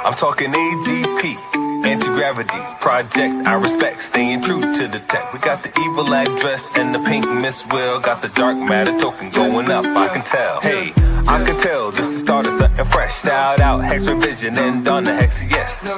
I'm talking AGP, anti-gravity project. I respect, staying true to the tech. We got the evil address and the pink Miss Will. Got the dark matter token going up, I can tell. Hey, I can tell this is the start of something fresh. Shout out Hex Revision and on the Hex, yes.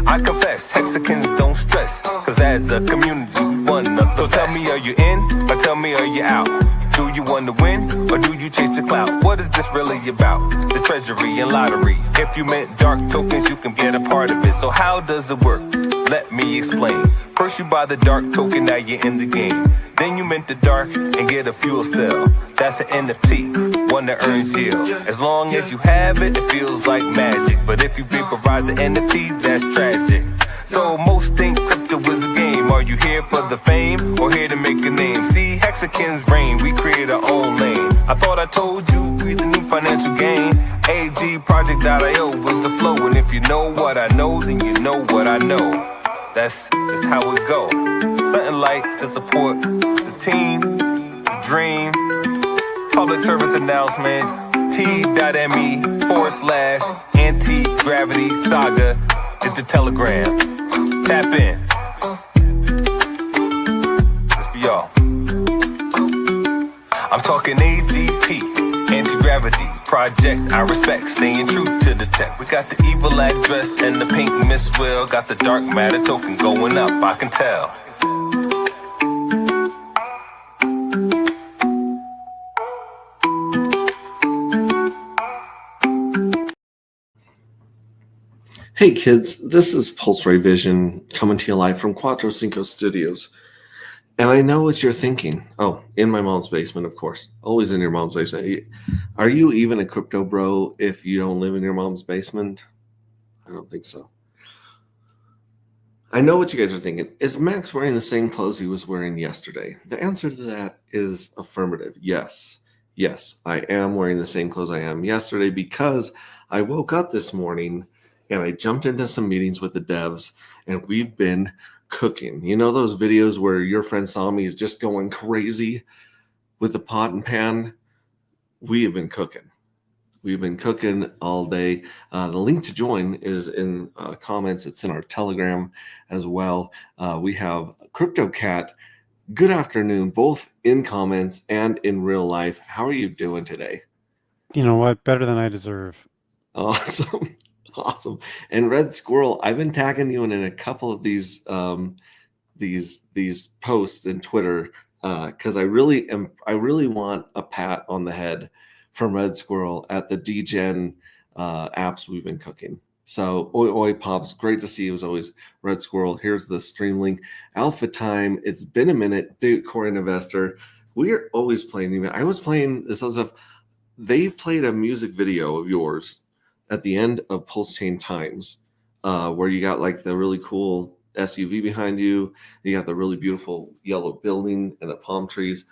I confess, Hexicans don't stress, cause as a community we want up. So tell me, are you in, or tell me, are you out? Do you want to win, or do you chase the clout? What is this really about? The treasury and lottery. If you meant dark tokens, you can get a part of it. So how does it work? Let me explain. First you buy the dark token, now you're in the game. Then you mint the dark and get a fuel cell. That's an NFT, one that earns yield. As long as you have it, it feels like magic. But if you vaporize the NFT, that's tragic. So most think crypto is a game. Are you here for the fame, or here to make a name? See, Hexicans reign, we create our own lane. I thought I told you, we the new financial gain. AGproject.io with the flow. And if you know what I know, then you know what I know. That's just how it go. Something like to support the team, the dream. Public service announcement, t.me/anti-gravity saga is the telegram. Tap in. It's for y'all. I'm talking AGP, anti-gravity project. I respect, staying true to the tech. We got the evil address and the pink Miss Will. Got the dark matter token going up, I can tell. Hey kids, this is Pulse Ray Vision coming to you live from Cuatro Cinco Studios. And I know what you're thinking. Oh, in my mom's basement, of course. Always in your mom's basement. Are you even a crypto bro if you don't live in your mom's basement? I don't think so. I know what you guys are thinking. Is Max wearing the same clothes he was wearing yesterday? The answer to that is affirmative. Yes. Yes, I am wearing the same clothes I am yesterday because I woke up this morning and I jumped into some meetings with the devs, and we've been cooking. You know those videos where your friend Sami is just going crazy with the pot and pan? We have been cooking. We've been cooking all day. The link to join is in comments. It's in our Telegram as well. We have CryptoCat. Good afternoon, both in comments and in real life. How are you doing today? You know what? Better than I deserve. Awesome. Awesome. And Red Squirrel, I've been tagging you in a couple of these posts in Twitter because I really want a pat on the head from Red Squirrel at the DGen apps we've been cooking. So oi pops, great to see you as always, Red Squirrel. Here's the stream link. Alpha time. It's been a minute, dude. Corin Investor. We are always playing. I was playing this other stuff. They played a music video of yours at the end of Pulse Chain Times, where you got like the really cool SUV behind you. You got the really beautiful yellow building and the palm trees.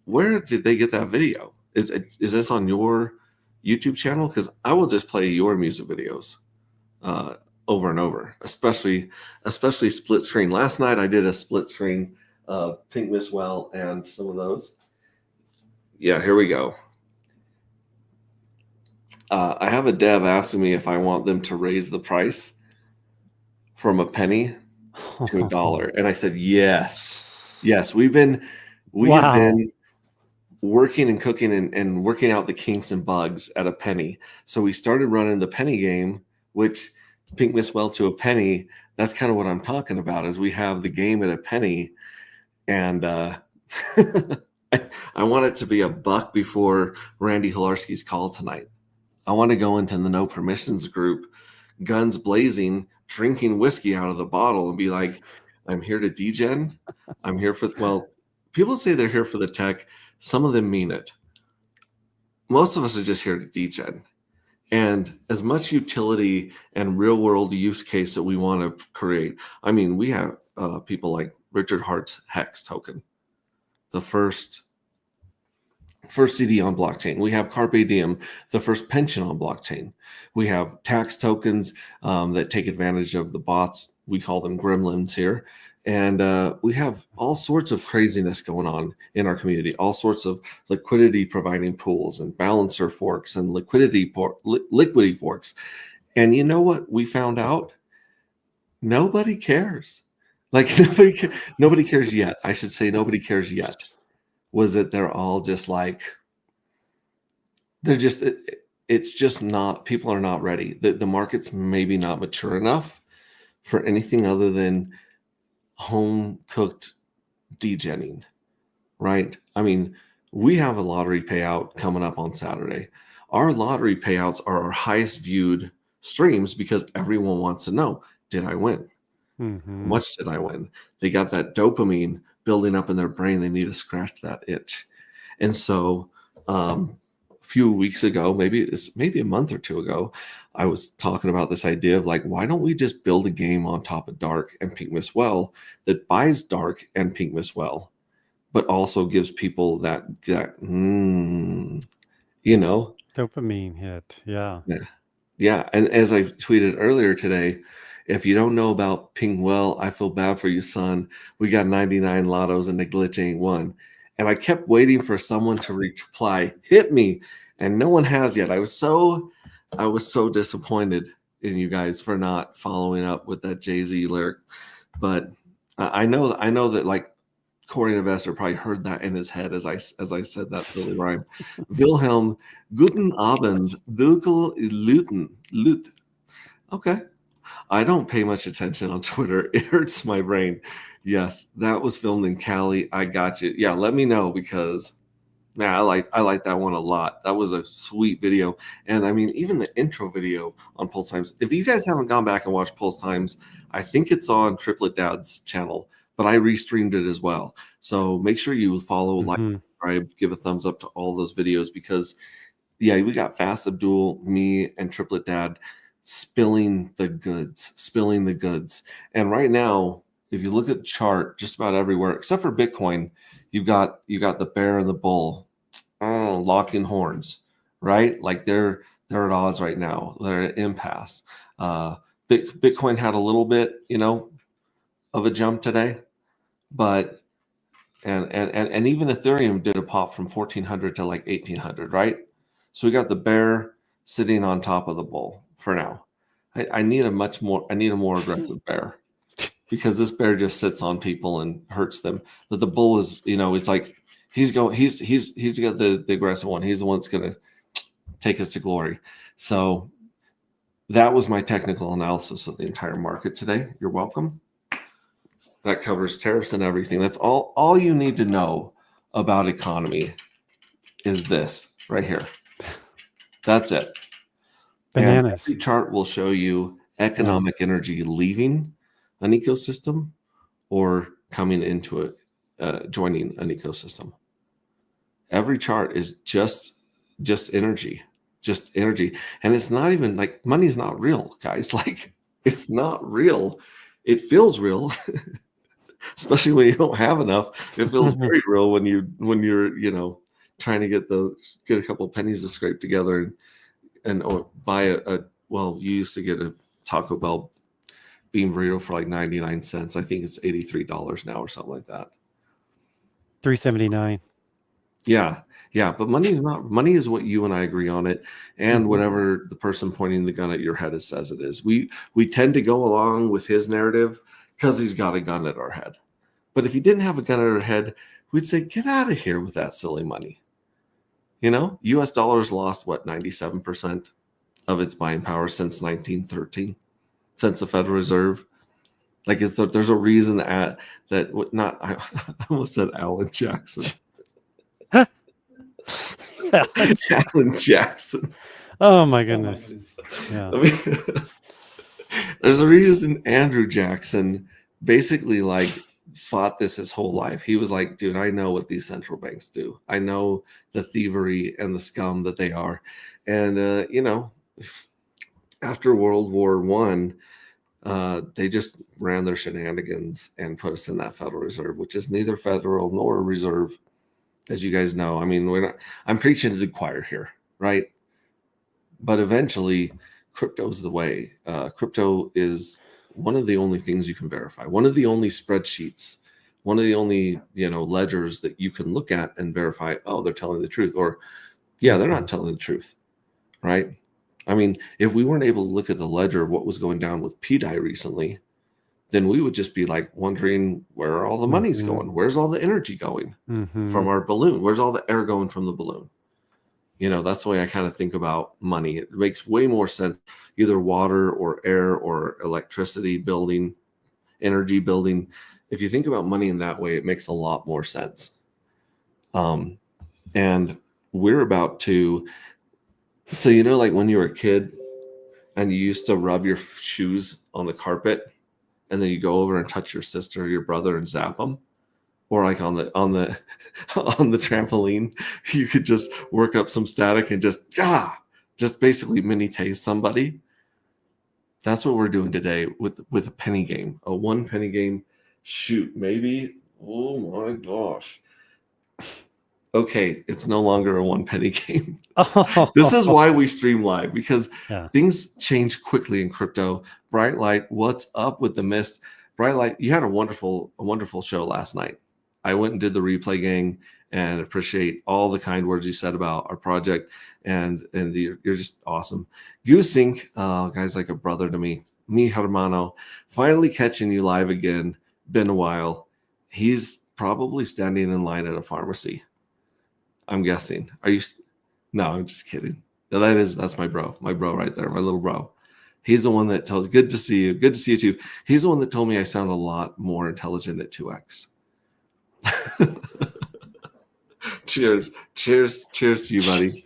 Where did they get that video? Is this on your YouTube channel? Because I will just play your music videos over and over, especially split screen. Last night I did a split screen of Pink Miss Well and some of those. Yeah, here we go. I have a dev asking me if I want them to raise the price from a penny to $1. And I said, yes. Yes, we've been working and cooking and working out the kinks and bugs at a penny. So we started running the penny game, which Pink Miss Well to a penny. That's kind of what I'm talking about, is we have the game at a penny. And I want it to be $1 before Randy Hilarski's call tonight. I want to go into the no permissions group, guns blazing, drinking whiskey out of the bottle and be like, I'm here to degen. I'm here for, well, people say they're here for the tech. Some of them mean it. Most of us are just here to degen. And as much utility and real world use case that we want to create. I mean, we have people like Richard Hart's Hex token, the first CD on blockchain. We have Carpe Diem, the first pension on blockchain. We have tax tokens that take advantage of the bots. We call them gremlins here. And we have all sorts of craziness going on in our community, all sorts of liquidity providing pools and balancer forks and liquidity forks. And you know what we found out? Nobody cares. Like nobody cares yet. I should say nobody cares yet. Was that they're all just like they're just it's just not, people are not ready. The market's maybe not mature enough for anything other than home cooked degenning, right? I mean, we have a lottery payout coming up on Saturday. Our lottery payouts are our highest viewed streams because everyone wants to know, did I win? How much did I win? They got that dopamine building up in their brain. They need to scratch that itch. And so a few weeks ago, maybe a month or two ago, I was talking about this idea of like, why don't we just build a game on top of Dark and Pink Miss Well that buys Dark and Pink Miss Well, but also gives people that Dopamine hit. Yeah. Yeah. And as I tweeted earlier today, if you don't know about Pink Well, I feel bad for you, son. We got 99 lottos and the glitch ain't one. And I kept waiting for someone to reply, hit me. And no one has yet. I was so disappointed in you guys for not following up with that Jay-Z lyric. But I know that like Corey Investor probably heard that in his head as I said that silly rhyme. Wilhelm, guten Abend, Dukel Lut. Okay. I don't pay much attention on Twitter. It hurts my brain. Yes, that was filmed in Cali. I got you. Yeah, let me know because man, I like that one a lot. That was a sweet video. And I mean, even the intro video on Pulse Times. If you guys haven't gone back and watched Pulse Times, I think it's on Triplet Dad's channel, but I restreamed it as well. So make sure you follow, like, subscribe, give a thumbs up to all those videos because yeah, we got Fast Abdul, me, and Triplet Dad spilling the goods. And right now, if you look at the chart, just about everywhere except for Bitcoin, you got the bear and the bull locking horns, right? Like they're at odds right now. They're at an impasse. Bitcoin had a little bit, of a jump today, but and even Ethereum did a pop from 1400 to like 1800, right? So we got the bear sitting on top of the bull for now. I need a more aggressive bear because this bear just sits on people and hurts them. But the bull is, it's like he's got the aggressive one. He's the one that's going to take us to glory. So that was my technical analysis of the entire market today. You're welcome. That covers tariffs and everything. That's all you need to know about economy is this right here. That's it. Bananas. And every chart will show you economic energy leaving an ecosystem or coming into it, joining an ecosystem. Every chart is just energy, and it's not even like money's not real, guys. Like it's not real. It feels real, especially when you don't have enough. It feels very real when you're trying to get a couple of pennies to scrape together and buy you used to get a Taco Bell bean burrito for like 99 cents. I think it's $83 now or something like that. $3.79. Yeah. But money is what you and I agree on it, and whatever the person pointing the gun at your head says it is. We tend to go along with his narrative because he's got a gun at our head. But if he didn't have a gun at our head, we'd say, get out of here with that silly money. US dollars lost 97% of its buying power since 1913, since the Federal Reserve. Like there's a reason that I almost said Alan Jackson. Alan Jackson. Oh my goodness. Yeah. I mean, there's a reason Andrew Jackson basically fought this his whole life. He was like, dude, I know what these central banks do. I know the thievery and the scum that they are. And, after World War I, they just ran their shenanigans and put us in that Federal Reserve, which is neither federal nor a reserve, as you guys know. I mean, I'm preaching to the choir here, right? But eventually, crypto's the way. Crypto is one of the only things you can verify, one of the only spreadsheets, one of the only ledgers that you can look at and verify, oh, they're telling the truth, or yeah, they're not telling the truth, right? I mean, if we weren't able to look at the ledger of what was going down with PDI recently, then we would just be like wondering where all the money's going. Where's all the energy going from our balloon? Where's all the air going from the balloon? That's the way I kind of think about money. It makes way more sense, either water or air or electricity building, energy building. If you think about money in that way, it makes a lot more sense. And we're about to, so like when you were a kid and you used to rub your shoes on the carpet and then you go over and touch your sister or your brother and zap them, or like on the on the trampoline, you could just work up some static and just basically mini tase somebody. That's what we're doing today with a penny game, a 1 penny game. Shoot, maybe. Oh my gosh. Okay, it's no longer a 1 penny game. This is why we stream live, because things change quickly in crypto. Bright Light, what's up with the mist? Bright Light, you had a wonderful show last night. I went and did the replay gang, and appreciate all the kind words you said about our project, and you're just awesome. Goosing, guy's like a brother to me. Mi hermano, finally catching you live again. Been a while. He's probably standing in line at a pharmacy, I'm guessing. Are you? No, I'm just kidding. That's my bro right there, my little bro. He's the one that tells, good to see you. Good to see you too. He's the one that told me I sound a lot more intelligent at 2x. Cheers to you, buddy.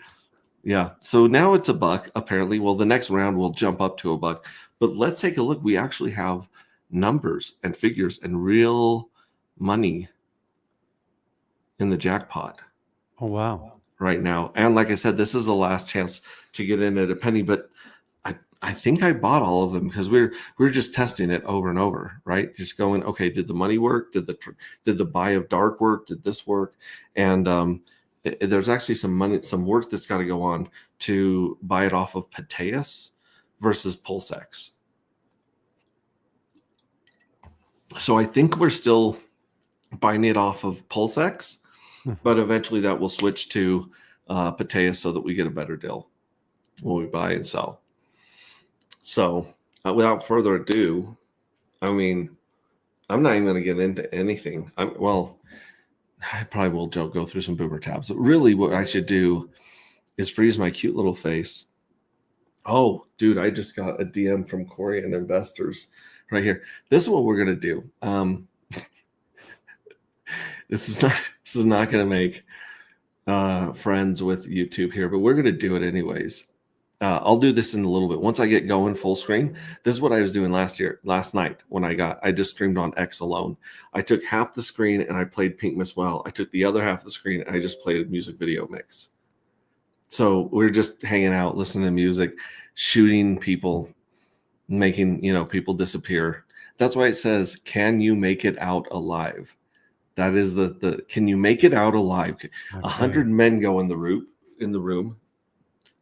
Yeah, so now it's $1 apparently. Well, the next round will jump up to $1, but let's take a look. We actually have numbers and figures and real money in the jackpot. Oh wow. Right now. And like I said, this is the last chance to get in at a penny, but I think I bought all of them because we're just testing it over and over, right? Just going, okay, did the money work? Did the buy of dark work? Did this work? And there's actually some work that's got to go on to buy it off of Pateus versus PulseX. So I think we're still buying it off of PulseX, but eventually that will switch to Pateus so that we get a better deal when we buy and sell. So without further ado, I mean, I'm not even going to get into anything. I probably will go through some boomer tabs. But really what I should do is freeze my cute little face. Oh, dude, I just got a DM from Corey and Investors right here. This is what we're going to do. This is not going to make friends with YouTube here, but we're going to do it anyways. I'll do this in a little bit. Once I get going full screen, this is what I was doing last night when I just streamed on X alone. I took half the screen and I played Pink Miss Well. I took the other half of the screen and I just played a music video mix. So we're just hanging out, listening to music, shooting people, making, people disappear. That's why it says, can you make it out alive? That is the can you make it out alive? Okay. 100 men go in the room,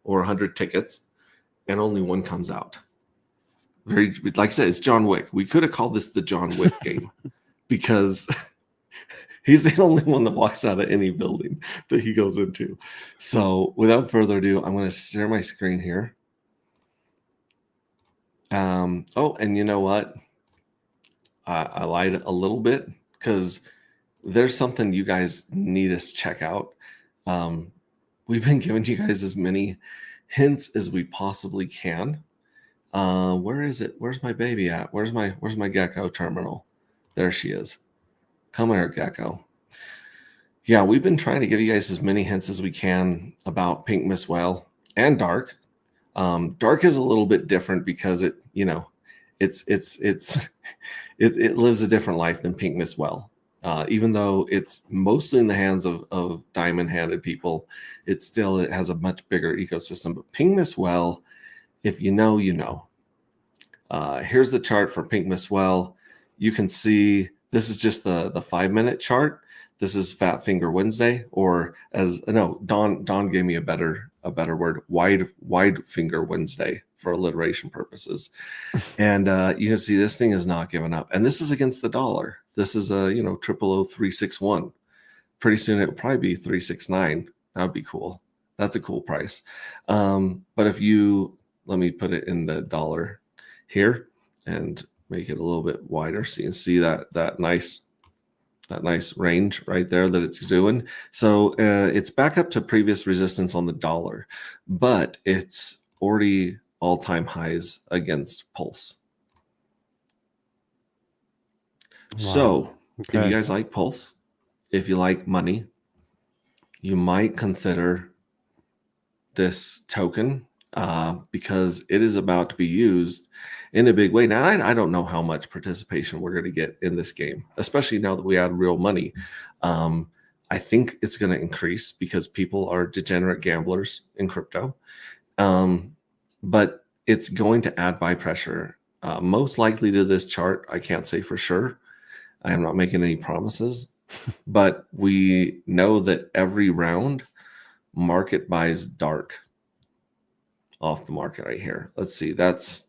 or 100 tickets, and only one comes out. Very, like I said, it's John Wick. We could have called this the John Wick game because he's the only one that walks out of any building that he goes into. So without further ado, I'm going to share my screen here. Oh, and you know what? I lied a little bit because there's something you guys need to check out. We've been giving you guys as many hints as we possibly can. Where is it? Where's my baby at? Where's my gecko terminal? There she is. Come here, gecko. Yeah, we've been trying to give you guys as many hints as we can about Pink Miss Well and Dark. Dark is a little bit different because it lives a different life than Pink Miss Well. Even though it's mostly in the hands of diamond-handed people, it has a much bigger ecosystem. But Pink Miss Well, if you know, you know. Here's the chart for Pink Miss Well. You can see this is just the 5-minute chart. This is Fat Finger Wednesday, or Don gave me a better word, wide finger Wednesday for alliteration purposes. And you can see this thing is not giving up. And this is against the dollar. This is a 000361. Pretty soon it will probably be 369. That would be cool. That's a cool price. But if you let me put it in the dollar here and make it a little bit wider so you can see that nice range right there that it's doing. So it's back up to previous resistance on the dollar, but it's already all-time highs against Pulse. Wow. So if Okay. you guys like Pulse, if you like money, you might consider this token because it is about to be used in a big way. Now, I don't know how much participation we're going to get in this game, especially now that we add real money. I think it's going to increase because people are degenerate gamblers in crypto. But it's going to add buy pressure. Most likely to this chart, I can't say for sure. I am not making any promises, but we know that every round market buys dark off the market right here. Let's see. That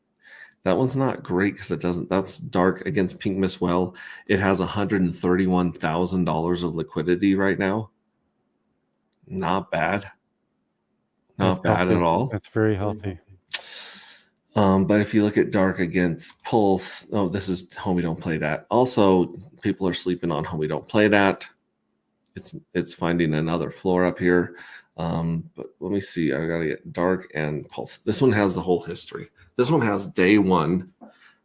one's not great because it doesn't. That's dark against Pink Miss Well. It has $131,000 of liquidity right now. Not bad. Not bad at all. That's very healthy. But if you look at dark against Pulse, oh, this is Homie Don't Play That. Also, people are sleeping on Homie Don't Play That. It's finding another floor up here. But let me see. I gotta get dark and Pulse. This one has the whole history. This one has day one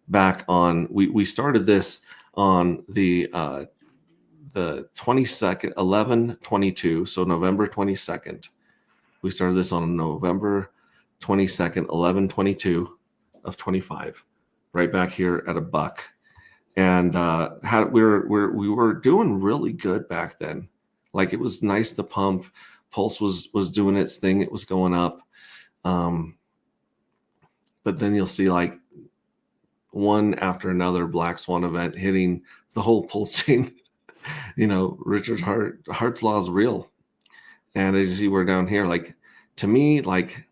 back on. We started this on the 22nd, 11/22, so November 22nd. We started this on November 22nd, 11/22 of 25, right back here at $1. And we were doing really good back then. Like it was nice to pump. Pulse was doing its thing. It was going up. But then you'll see like one after another Black Swan event hitting the whole Pulse chain. Richard Hart's law is real. And as you see, we're down here. Like, to me, like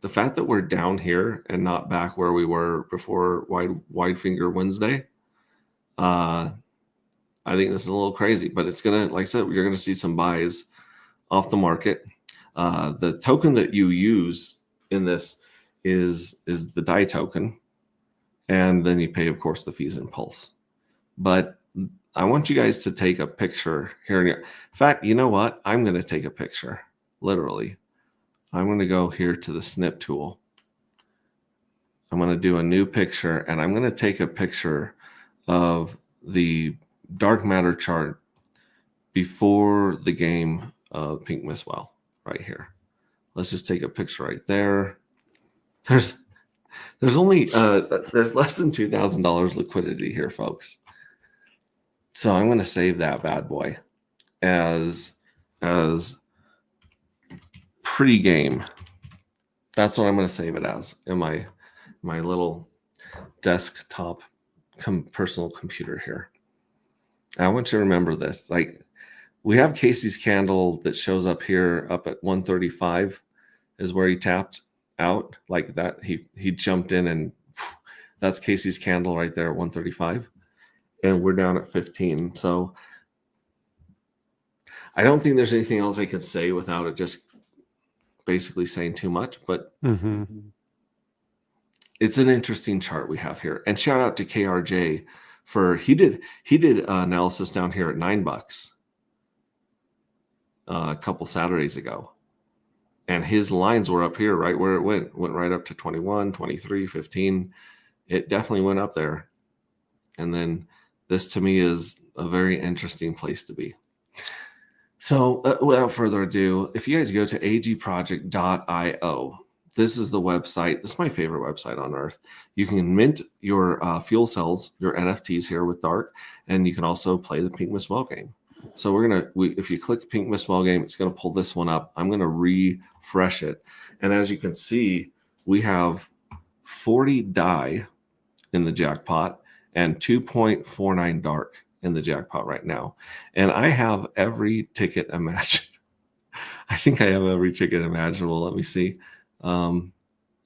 the fact that we're down here and not back where we were before Wide Finger Wednesday, I think this is a little crazy, but it's gonna, like I said, you're gonna see some buys off the market. The token that you use in this is the DAI token, and then you pay, of course, the fees in Pulse. But I want you guys to take a picture here. In fact, you know what? I'm going to take a picture, literally. I'm going to go here to the snip tool. I'm going to do a new picture, and I'm going to take a picture of the dark matter chart before the game of Pink Miss Well right here. Let's just take a picture right there. There's only there's less than $2,000 liquidity here, folks. So I'm going to save that bad boy as pre-game. That's what I'm going to save it as in my little desktop personal computer here. I want you to remember this. Like, we have Casey's candle that shows up here up at 135 is where he tapped out like that. He jumped in and that's Casey's candle right there at 135. And we're down at 15. So I don't think there's anything else I could say without it just basically saying too much. But it's an interesting chart we have here. And shout out to KRJ for he did analysis down here at $9 a couple Saturdays ago. And his lines were up here right where it went right up to 21, 23, 15. It definitely went up there. And then this to me is a very interesting place to be. So without further ado, if you guys go to agproject.io, this is the website. This is my favorite website on earth. You can mint your fuel cells, your NFTs here with Dark, and you can also play the Pink Miss Well game. So if you click Pink Miss Well game, it's going to pull this one up. I'm going to refresh it. And as you can see, we have 40 DAI in the jackpot and 2.49 dark in the jackpot right now. And I have every ticket imaginable. I think I have every ticket imaginable. Let me see. And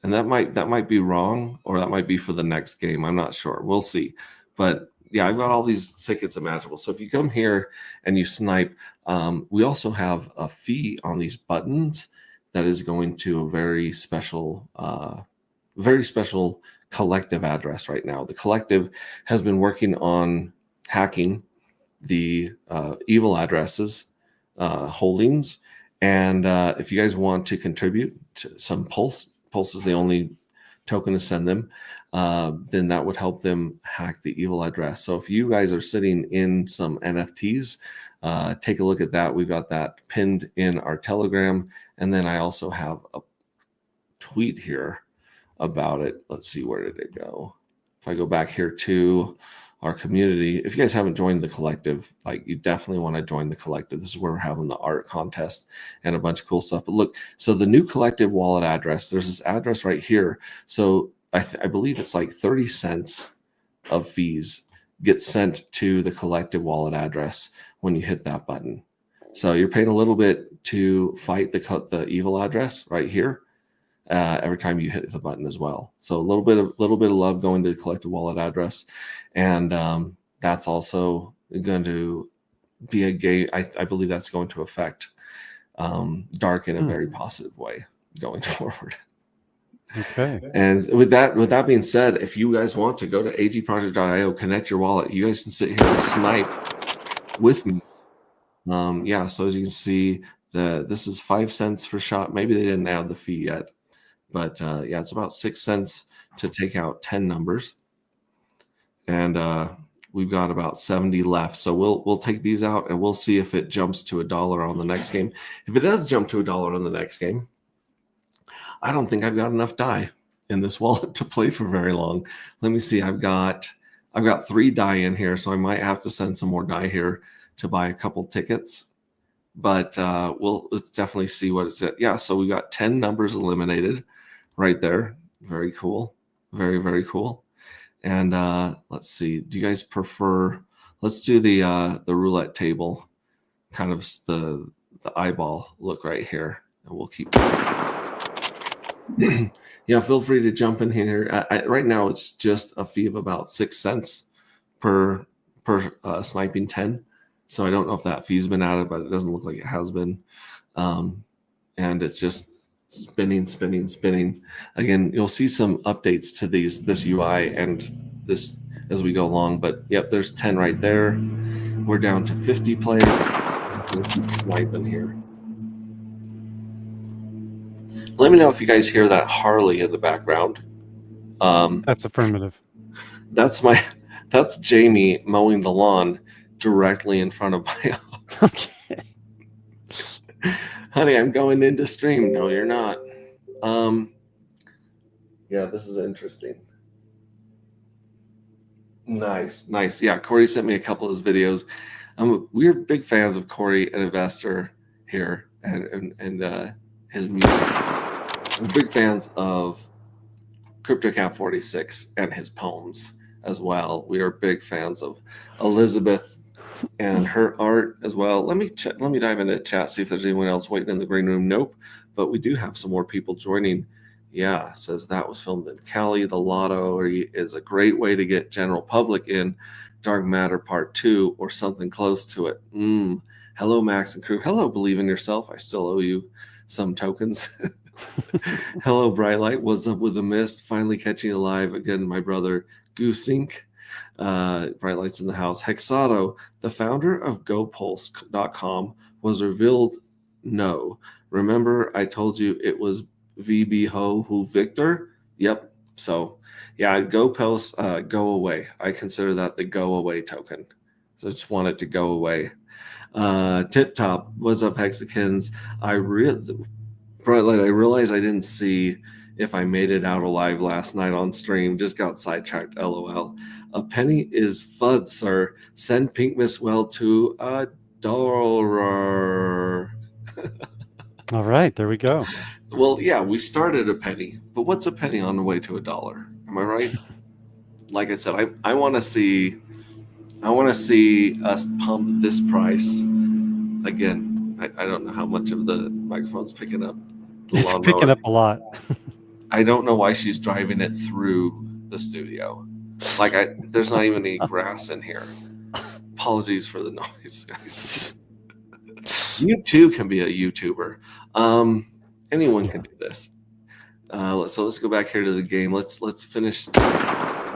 that might be wrong, or that might be for the next game. I'm not sure. We'll see. But yeah, I've got all these tickets imaginable. So if you come here and you snipe, we also have a fee on these buttons. that is going to a very special collective address right now. The collective has been working on hacking the evil addresses holdings, and if you guys want to contribute to some pulse is the only token to send them, then that would help them hack the evil address. So if you guys are sitting in some NFTs, take a look at that. We've got that pinned in our Telegram, and then I also have a tweet here about it. Let's see, where did it go? If I go back here to our community, if you guys haven't joined the collective, like, you definitely want to join the collective. This is where we're having the art contest and a bunch of cool stuff. But look, so the new collective wallet address, there's this address right here. So I believe it's like 30 cents of fees get sent to the collective wallet address when you hit that button. So you're paying a little bit to fight the evil address right here. Every time you hit the button as well. So a little bit of love going to the collective wallet address, and that's also going to be a game. I believe that's going to affect Dark in a very positive way going forward. Okay. And with that being said, if you guys want to go to agproject.io, connect your wallet, you guys can sit here and snipe with me. So as you can see, this is 5 cents for shot. Maybe they didn't add the fee yet. But it's about 6 cents to take out 10 numbers, and we've got about 70 left. So we'll take these out, and we'll see if it jumps to $1 on the next game. If it does jump to $1 on the next game, I don't think I've got enough die in this wallet to play for very long. Let me see. I've got 3 die in here, so I might have to send some more die here to buy a couple tickets. But let's definitely see what it's at. Yeah, so we got 10 numbers eliminated right there. Very cool. Very, very cool. And let's see. Do you guys prefer? Let's do the roulette table, kind of the eyeball look right here, and we'll keep. Yeah, feel free to jump in here. Right now, it's just a fee of about 6 cents per sniping 10. So I don't know if that fee's been added, but it doesn't look like it has been. And it's just spinning. Again, you'll see some updates to this UI and this as we go along. But yep, there's 10 right there. We're down to 50 players. It's gonna keep sniping here. Let me know if you guys hear that Harley in the background. That's affirmative. That's Jamie mowing the lawn directly in front of my office. Okay. Honey, I'm going into stream. No, you're not. Yeah, this is interesting. Nice. Yeah, Corey sent me a couple of his videos. We're big fans of Corey, an investor here, and his music. We're big fans of CryptoCap 46 and his poems as well. We are big fans of Elizabeth and her art as well. Let me dive into chat, see if there's anyone else waiting in the green room. Nope, but we do have some more people joining. Yeah, says that was filmed in Cali. The lotto is a great way to get general public in. Dark Matter Part 2 or something close to it. Hello, Max and crew. Hello, Believe in Yourself. I still owe you some tokens. Hello, Bright Light. What's up with the mist? Finally catching you live again, my brother Goosink. Bright Lights in the house. Hexado, the founder of GoPulse.com, was revealed. No, remember I told you it was VB Ho who Victor. Yep. So yeah, GoPulse, go away. I consider that the go away token. So I just want it to go away. Tip Top, what's up, Hexicans? Bright Light, I realized I didn't see if I made it out alive last night on stream. Just got sidetracked, LOL. A penny is FUD, sir. Send Pink Miss Well to $1. All right, there we go. Well, yeah, we started a penny, but what's a penny on the way to $1? Am I right? Like I said, I want to see us pump this price again. I don't know how much of the microphone's picking up. It's picking up a lot. I don't know why she's driving it through the studio. Like, there's not even any grass in here. Apologies for the noise, guys. You too can be a YouTuber. Anyone can do this. So let's go back here to the game. Let's finish.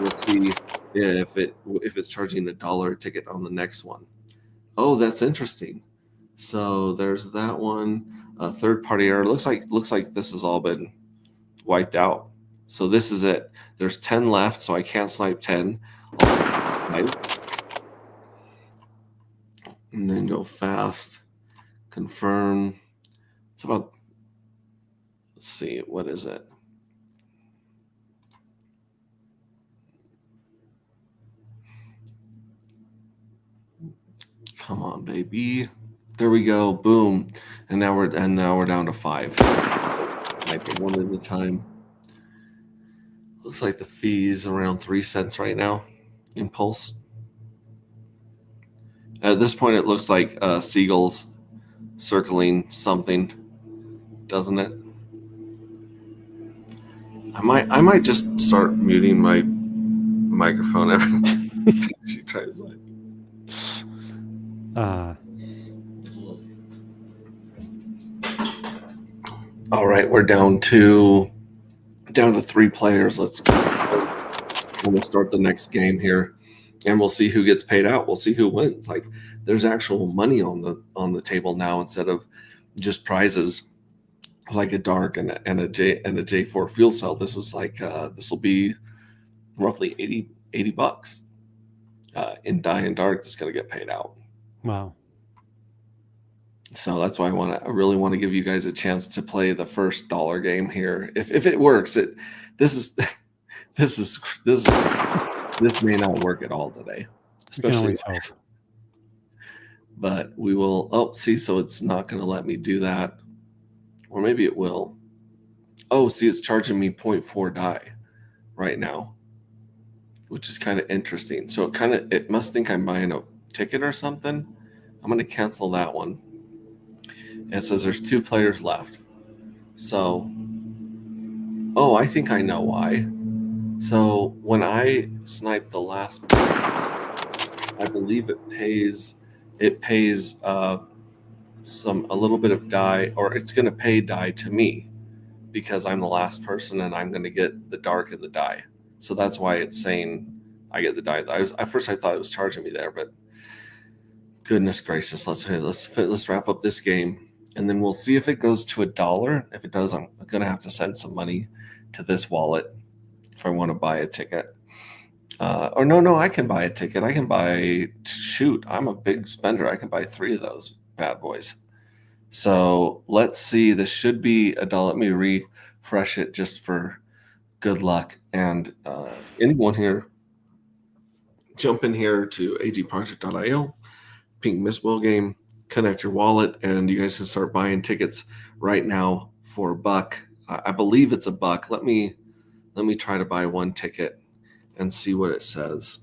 We'll see if it's charging $1 a ticket on the next one. Oh, that's interesting. So there's that one. Third party error. Looks like this has all been wiped out. So this is it. There's 10 left, so I can't snipe 10. And then go fast. Confirm. It's about, let's see, what is it? Come on, baby. There we go. Boom. And now we're down to 5. Like one at a time. Looks like the fee's around 3 cents right now. Impulse. At this point, it looks like seagulls circling something, doesn't it? I might just start muting my microphone every time she tries that. All right, we're down to 3 players. We'll start the next game here, and we'll see who gets paid out. We'll see who wins. Like, there's actual money on the table now instead of just prizes like a dark and a J4 fuel cell. This is like this will be roughly $80 in die and dark that's going to get paid out. Wow. So that's why I really want to give you guys a chance to play the first dollar game here. If it works, this may not work at all today, especially. But we will. Oh, see, so it's not going to let me do that, or maybe it will. Oh, see, it's charging me 0.4 die right now, which is kind of interesting. So it must think I'm buying a ticket or something. I'm going to cancel that one. And it says there's 2 players left. So, oh, I think I know why. So when I snipe the last, I believe it pays a little bit of die, or it's going to pay die to me because I'm the last person and I'm going to get the dark and the die. So that's why it's saying I get the die. At first I thought it was charging me there, but goodness gracious, let's wrap up this game. And then we'll see if it goes to $1. If it does, I'm going to have to send some money to this wallet if I want to buy a ticket. Or no, I can buy a ticket. I can I'm a big spender. I can buy 3 of those bad boys. So let's see. This should be $1. Let me refresh it just for good luck. And anyone here, jump in here to agproject.io, Pink Miss Will game. Connect your wallet, and you guys can start buying tickets right now for $1. I believe it's $1. Let me try to buy 1 ticket and see what it says.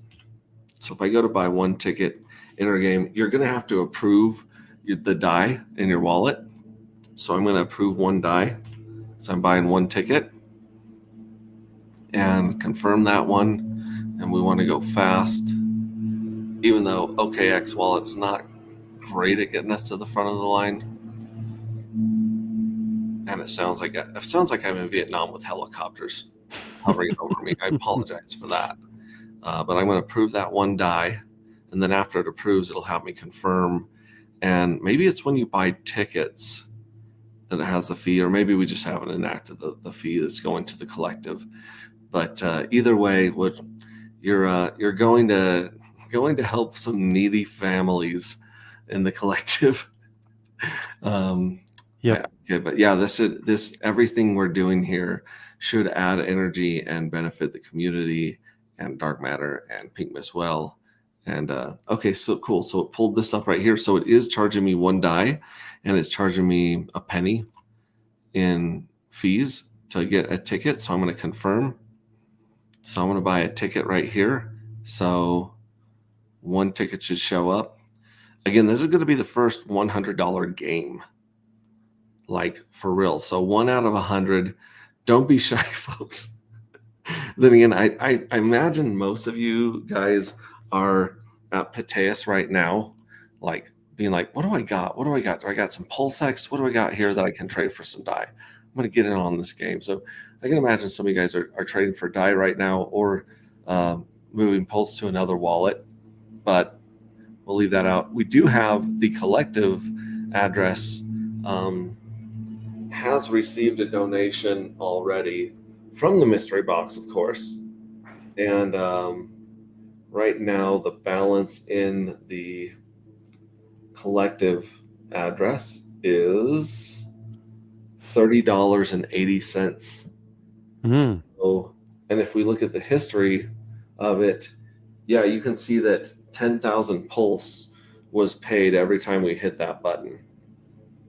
So if I go to buy 1 ticket in our game, you're going to have to approve the die in your wallet. So I'm going to approve 1 die. So I'm buying 1 ticket and confirm that one. And we want to go fast, even though OKX wallet's not great at getting us to the front of the line. And it sounds like I'm in Vietnam with helicopters hovering over me. I apologize for that. But I'm going to approve that 1 die. And then after it approves, it'll have me confirm. And maybe it's when you buy tickets that it has the fee, or maybe we just haven't enacted the fee that's going to the collective. But either way, you're going to help some needy families in the collective. Yeah. Okay, but yeah, this everything we're doing here should add energy and benefit the community and dark matter and Pink Miss Well. And okay, so cool. So it pulled this up right here. So it is charging me 1 die, and it's charging me a penny in fees to get a ticket. So I'm going to confirm. So I'm going to buy a ticket right here. So 1 ticket should show up. Again, this is going to be the first $100 game, like for real. So 1 out of 100. Don't be shy, folks. Then again, I imagine most of you guys are at Piteus right now, like being like, what do I got? What do I got? Do I got some Pulsex? What do I got here that I can trade for some die? going to get in on this game. So I can imagine some of you guys are trading for DAI right now, or moving Pulse to another wallet, but we'll leave that out. We do have the collective address has received a donation already from the mystery box, of course. And right now the balance in the collective address is $30.80. So, and if we look at the history of it, yeah, you can see that 10,000 Pulse was paid every time we hit that button.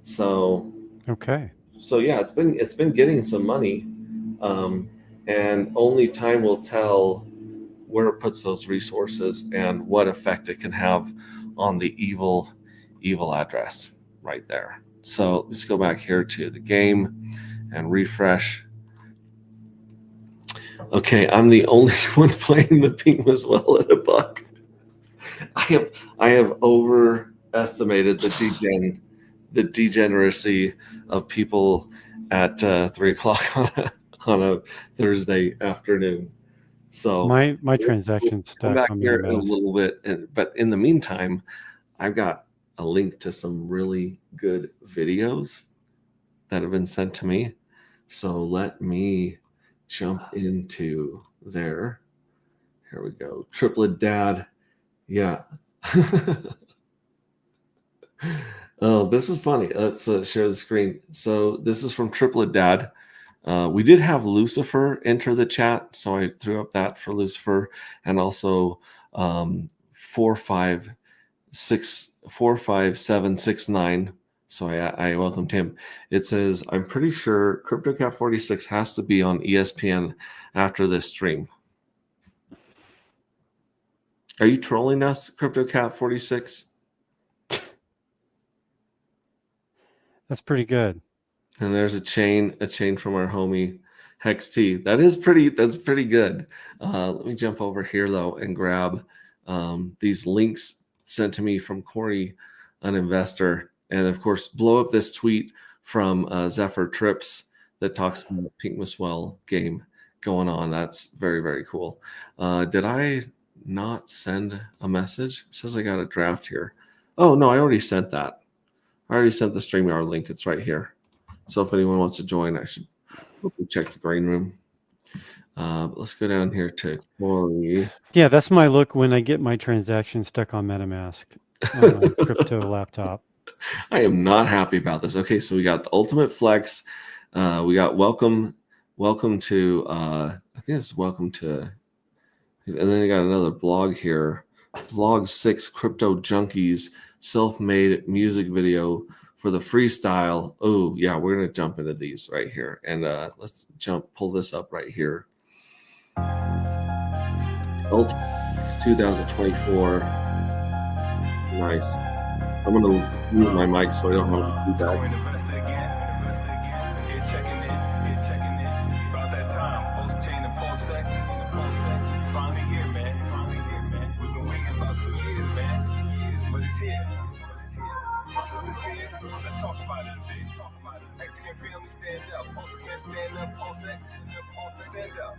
So okay. So yeah, it's been getting some money, and only time will tell where it puts those resources and what effect it can have on the evil address right there. So let's go back here to the game and refresh. Okay, I'm the only one playing the Pink Miswell at $1. I have overestimated the degeneracy of people at 3:00 on a Thursday afternoon. So my transaction's stuck. Come back here in a little bit, but in the meantime, I've got a link to some really good videos that have been sent to me. So let me jump into there. Here we go. Triplet Dad. Yeah. Oh, this is funny. Let's share the screen. So this is from Triplet Dad. We did have Lucifer enter the chat, so I threw up that for Lucifer, and also 45769. So I welcomed him. It says, I'm pretty sure CryptoCat46 has to be on ESPN after this stream. Are you trolling us, CryptoCat46? That's pretty good. And there's a chain from our homie Hex T. That's pretty good. Let me jump over here though and grab these links sent to me from Corey, an investor, and of course blow up this tweet from Zephyr Trips that talks about the Pink Miswell game going on. That's very, very cool. Did I not send a message? It says I got a draft here. Oh no, I already sent that. I already sent the StreamYard link. It's right here. So if anyone wants to join, I should check the green room. But let's go down here to Corey. Yeah, that's my look when I get my transaction stuck on MetaMask on my crypto laptop. I am not happy about this. Okay, so we got the Ultimate Flex. We got welcome to, I think it's welcome to, and then you got another blog here. Blog 6 Crypto Junkies self-made music video for the freestyle. Oh yeah, we're gonna jump into these right here, and let's pull this up right here. Ultimate 2024. Nice. I'm gonna mute my mic so I don't have to do that. Let's talk about it a bit. Mexican family stand up. Pulse can't stand up. Pulse X. Stand up.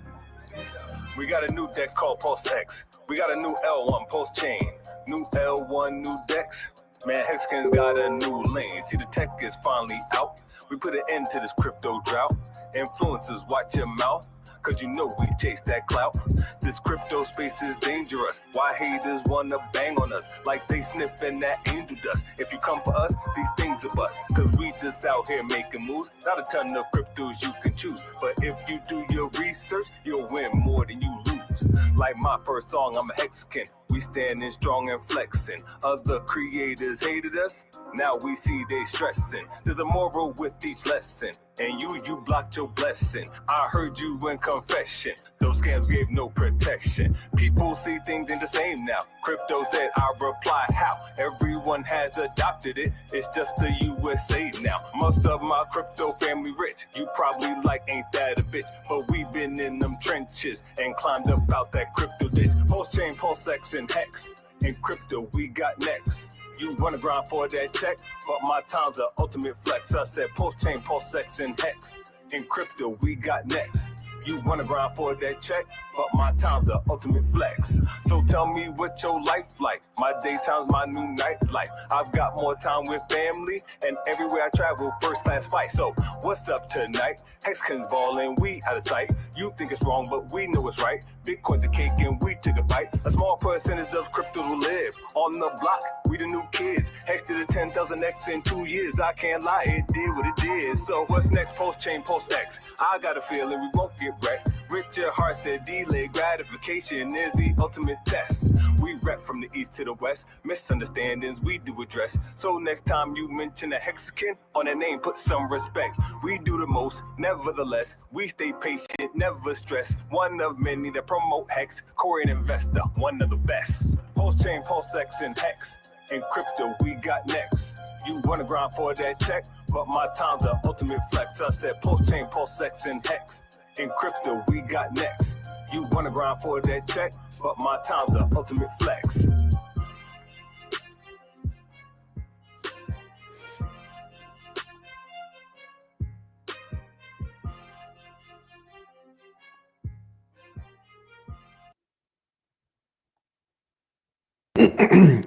We got a new deck called Pulse X. We got a new L1 Pulse chain. New L1, new decks. Man, Hexagon's got a new lane. See, the tech is finally out. We put an end to this crypto drought. Influencers, watch your mouth, cause you know we chase that clout. This crypto space is dangerous. Why haters wanna bang on us like they sniffing that angel dust? If you come for us, these things are bust, cause we just out here making moves. Not a ton of cryptos you can choose, but if you do your research, you'll win more than you lose. Like my first song, I'm a Hexagon. We standing strong and flexing. Other creators hated us, now we see they stressing. There's a moral with each lesson, and you blocked your blessing. I heard you in confession, those scams gave no protection. People see things ain't the same now. Crypto's dead, I reply how? Everyone has adopted it, it's just the USA now. Most of my crypto family rich, you probably like ain't that a bitch, but we been in them trenches and climbed up out that crypto ditch. Pulse chain, Pulse X and Hex, in crypto we got next. You wanna grind for that check, but my time's the ultimate flex. I said Pulse chain, Pulse X and Hex, In crypto, we got next. You wanna grind for that check, but my time's the ultimate flex. So tell me what your life like. My daytime's my new night life. I've got more time with family, and everywhere I travel, first class flight. So what's up tonight? Hexkins ballin', we out of sight. You think it's wrong, but we know it's right. Bitcoin's a cake and we took a bite. A small percentage of crypto will live on the block. We the new kids. Hex to the 10,000x in 2 years. I can't lie, it did what it did. So what's next? Post chain, post X. I got a feeling we won't get wrecked. Richard Hart said delayed gratification is the ultimate test. We rep from the east to the west. Misunderstandings we do address. So next time you mention a hexagon, on that name put some respect. We do the most, nevertheless. We stay patient, never stress. One of many that promote hex. Korean investor, one of the best. Post chain, post X, and hex. In crypto, we got next. You wanna grind for that check, but my time's the ultimate flex. I said post chain, post X, and hex. In crypto, we got next. You wanna grind for that check, but my time's the ultimate flex.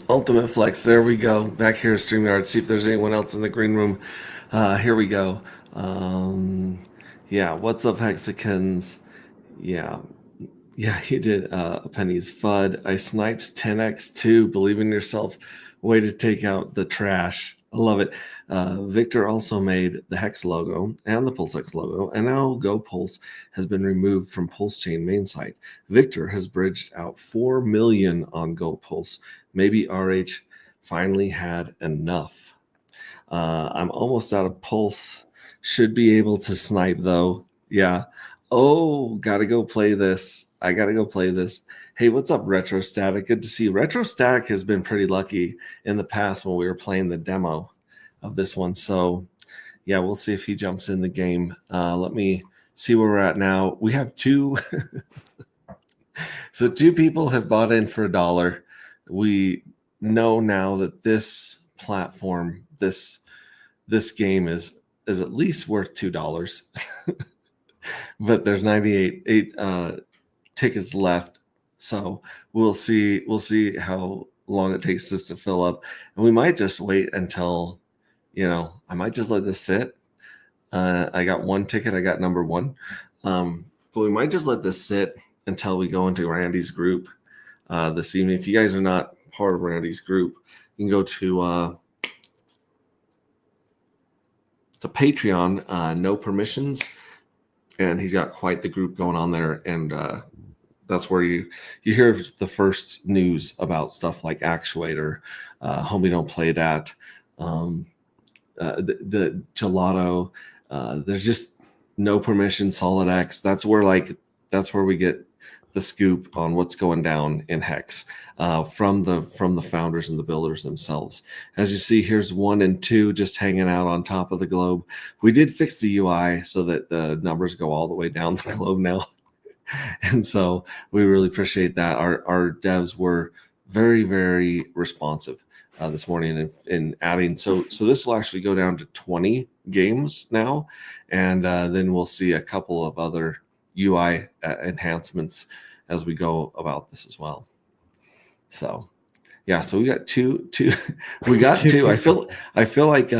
Ultimate Flex. There we go. Back here at StreamYard. See if there's anyone else in the green room. Here we go. Yeah. What's up, Hexicans? Yeah. Yeah, he did a penny's FUD. I sniped 10x2. Believe in yourself. Way to take out the trash. I love it. Victor also made the Hex logo and the PulseX logo, and now GoPulse has been removed from Pulse Chain main site. Victor has bridged out 4 million on GoPulse. Maybe RH finally had enough. I'm almost out of Pulse. Should be able to snipe though. Yeah. Oh, gotta go play this. I gotta go play this. Hey, what's up, Retrostatic? Good to see you. Retrostatic has been pretty lucky in the past when we were playing the demo of this one. So, yeah, we'll see if he jumps in the game. Let me see where we're at now. We have two. So 2 people have bought in for $1. We know now that this platform, this game is at least worth $2. But there's 98 tickets left, so we'll see how long it takes this to fill up, and we might just wait until, I might just let this sit. I got 1 ticket. I got number 1, but we might just let this sit until we go into Randy's group this evening. If you guys are not part of Randy's group, you can go to Patreon, no permissions. And he's got quite the group going on there, and that's where you hear the first news about stuff like Actuator, Homie Don't Play That, the Gelato. There's just no permission, Solid X. That's where we get the scoop on what's going down in Hex from the founders and the builders themselves. As you see, here's 1 and 2 just hanging out on top of the globe. We did fix the UI so that the numbers go all the way down the globe now. And so we really appreciate that. Our devs were very, very responsive this morning in adding. So this will actually go down to 20 games now, and then we'll see a couple of other UI enhancements as we go about this as well. So yeah, so we got two we got 2. I feel like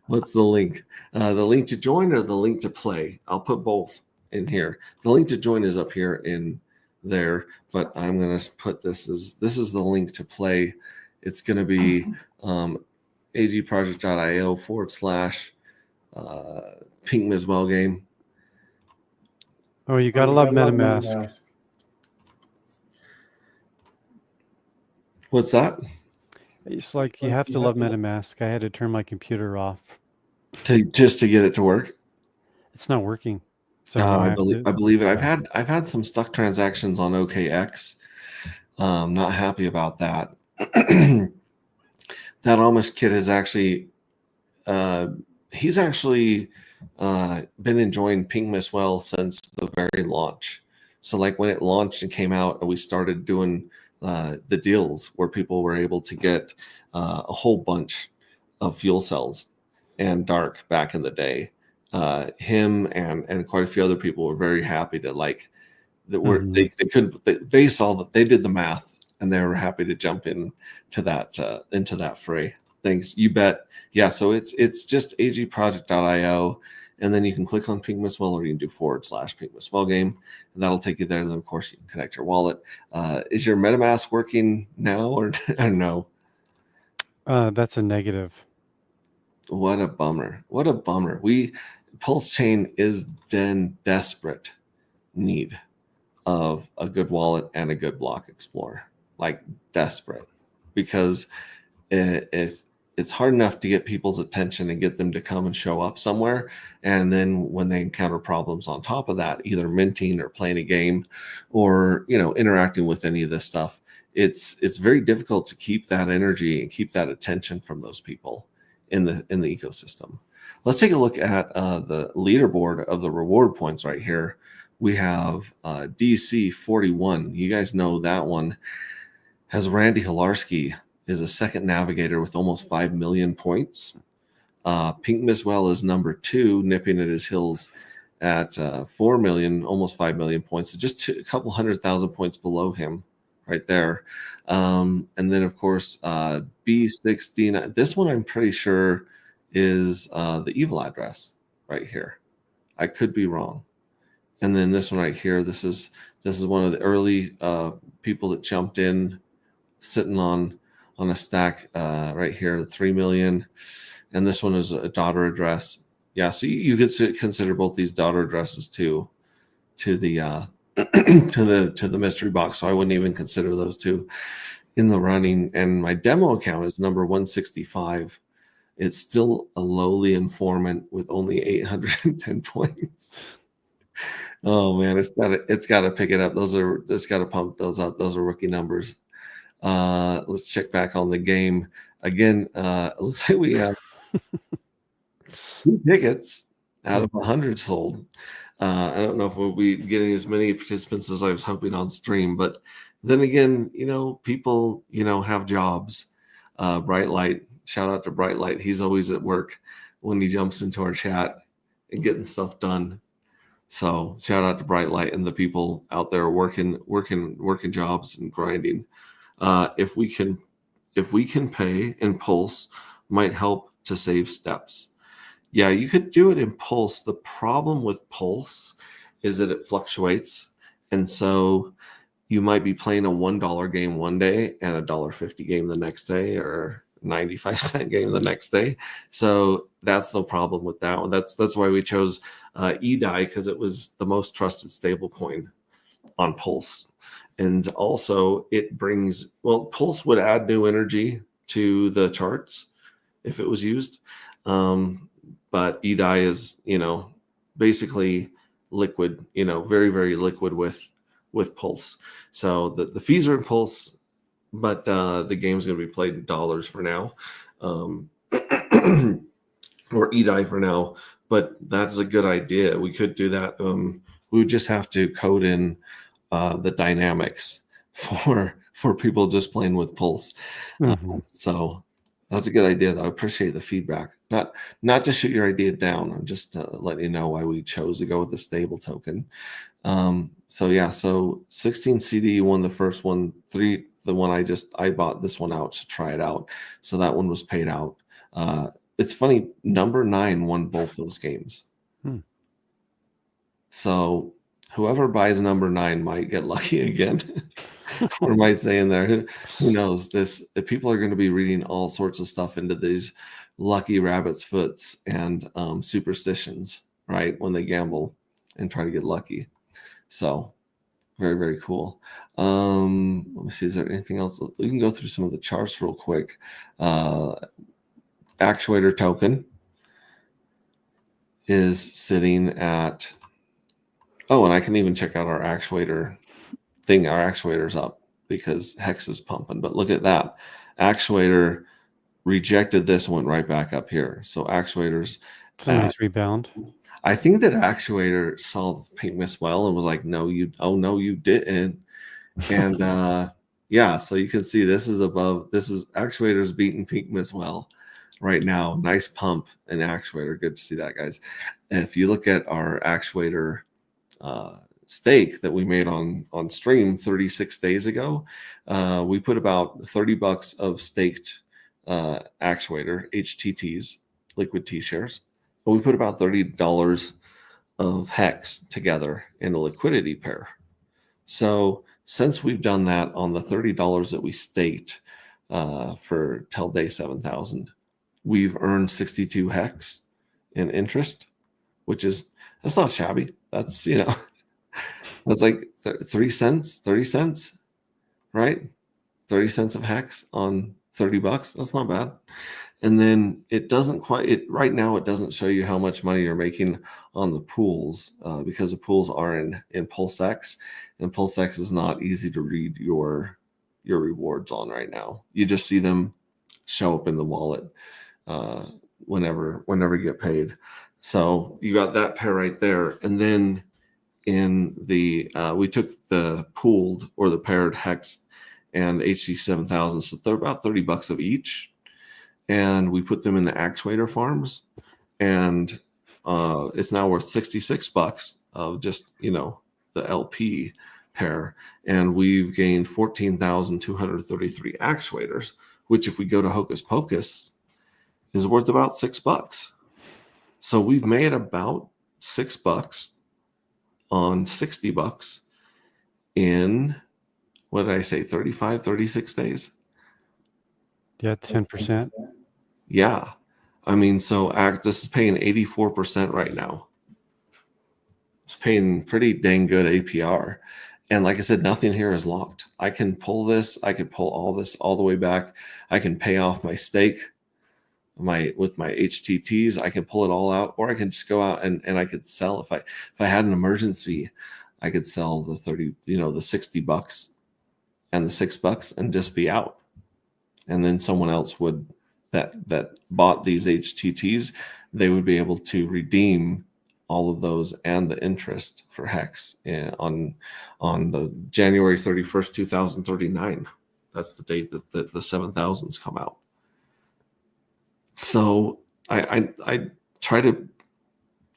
what's the link? The link to join or the link to play? I'll put both in here. The link to join is up here in there, but I'm gonna put this is the link to play. It's gonna be agproject.io / Pink Miswell game. Oh, you gotta love MetaMask. What's that? It's like you have to love MetaMask. I had to turn my computer off. Just to get it to work. It's not working. So I believe it. I've had some stuck transactions on OKX. Not happy about that. That Amish kid has actually he's actually been enjoying Ping Miswell since the very launch. So like when it launched and came out and we started doing the deals where people were able to get a whole bunch of fuel cells and dark back in the day. him and quite a few other people were very happy to like that were Mhm. they saw that they did the math and they were happy to jump into that fray. Thanks, you bet. Yeah, so it's just agproject.io, and then you can click on Pink Miss Well, or you can do /Pink Miss Well game, and that'll take you there. And then of course you can connect your wallet. Is your MetaMask working now or no? That's a negative. What a bummer. What a bummer. Pulse Chain is in desperate need of a good wallet and a good block explorer, like desperate, because it's hard enough to get people's attention and get them to come and show up somewhere. And then when they encounter problems on top of that, either minting or playing a game or, interacting with any of this stuff, it's very difficult to keep that energy and keep that attention from those people in the ecosystem. Let's take a look at the leaderboard of the reward points right here. We have DC 41. You guys know that one has Randy Hilarski is a second navigator with almost 5 million points. Pink Miss Well is number 2, nipping at his heels at 4 million, almost 5 million points. So just a couple 100,000 points below him right there. And then, of course, B16. This one I'm pretty sure is the evil address right here. I could be wrong. And then this one right here, this is one of the early people that jumped in, sitting on a stack right here, 3 million. And this one is a daughter address. Yeah, so you could consider both these daughter addresses to the to the mystery box. So I wouldn't even consider those two in the running. And my demo account is number 165. It's still a lowly informant with only 810 points. Oh man, it's got to pick it up. It's got to pump those up. Those are rookie numbers. Let's check back on the game again. Looks like we have 2 tickets out of 100 sold. I don't know if we'll be getting as many participants as I was hoping on stream, but then again, people, have jobs. Bright Light, shout out to Bright Light. He's always at work when he jumps into our chat and getting stuff done. So shout out to Bright Light and the people out there working jobs and grinding. If we can pay in Pulse, might help to save steps. Yeah, you could do it in Pulse. The problem with Pulse is that it fluctuates, and so you might be playing a $1 game one day and a $1.50 game the next day, or 95-cent game the next day. So that's no problem with that one. That's why we chose EDI, because it was the most trusted stable coin on Pulse. And also it brings, Pulse would add new energy to the charts if it was used. But EDI is, basically liquid, very, very liquid with Pulse. So the fees are in Pulse, but the game's going to be played in dollars for now, or EDI for now. But that's a good idea. We could do that. We would just have to code in the dynamics for people just playing with Pulse. So that's a good idea, though. I appreciate the feedback. Not to shoot your idea down. I'm just letting you know why we chose to go with the stable token. So 16 CD won the first one. 3, the one I bought this one out to try it out. So that one was paid out. It's funny, number 9 won both those games. So whoever buys number 9 might get lucky again. Or might say in there, who knows? People are going to be reading all sorts of stuff into these lucky rabbit's foots and superstitions, right? When they gamble and try to get lucky. So very, very cool. Let me see, is there anything else? We can go through some of the charts real quick. Actuator token is sitting at, and I can even check out our actuator thing. Our actuator's up because Hex is pumping, but look at that. Actuator rejected this, went right back up here. So actuators, it's a nice rebound. I think that actuator saw Pink Miss Well and was like, no, you didn't. And yeah, so you can see this is actuator's beating Pink Miss Well. right now. Nice pump and actuator. Good to see that, guys. If you look at our actuator steak that we made on stream 36 days ago, we put about $30 of staked actuator HTTs, liquid T-shares. We put about $30 of hex together in a liquidity pair. So since we've done that on the $30 that we staked for till day 7,000, we've earned 62 hex in interest, which is, that's not shabby. That's, that's like 3 cents, 30 cents, right? 30 cents of hex on $30. That's not bad. And then it doesn't right now, it doesn't show you how much money you're making on the pools because the pools are in PulseX, and PulseX is not easy to read your rewards on right now. You just see them show up in the wallet whenever you get paid. So you got that pair right there. And then in the we took the pooled or the paired hex and HC 7000, so they're about $30 of each, and we put them in the actuator farms, and it's now worth $66 of just the LP pair, and we've gained 14,233 actuators, which if we go to Hocus Pocus is worth about $6. So we've made about $6 on $60 in, what did I say, 35, 36 days? Yeah, 10%. Yeah. I mean, so this is paying 84% right now. It's paying pretty dang good APR. And like I said, nothing here is locked. I can pull this. I can pull all this all the way back. I can pay off my stake with my HTTs. I can pull it all out, or I can just go out and I could sell if I had an emergency. I could sell the the $60 and the $6 and just be out. And then someone else would that bought these HTTs, they would be able to redeem all of those and the interest for hex on the January 31st, 2039. That's the date that the 7,000s come out. So I try to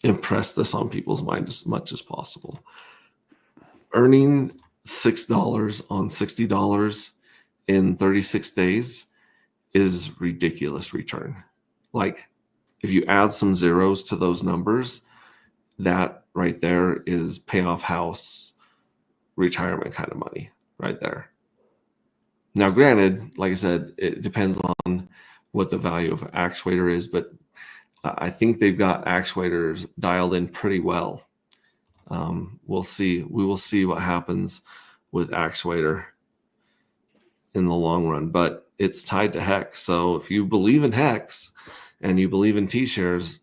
impress this on people's mind as much as possible. Earning $6 on $60 in 36 days is ridiculous return. Like, if you add some zeros to those numbers, that right there is pay off house, retirement kind of money right there. Now, granted, like I said, it depends on what the value of actuator is, but I think they've got actuators dialed in pretty well. We'll see. We will see what happens with actuator in the long run, but it's tied to hex. So if you believe in hex and you believe in T-shares,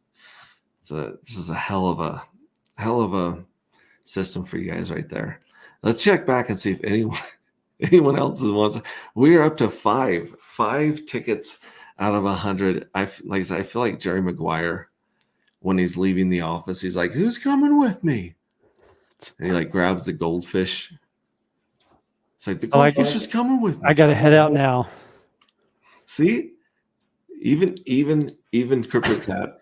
this is a hell of a system for you guys right there. Let's check back and see if anyone else wants. We are up to five tickets out of 100. I feel like Jerry Maguire when he's leaving the office. He's like, "Who's coming with me?" And he like grabs the goldfish. It's like the goldfish is coming with me. I got to head out now. See, even CryptoCat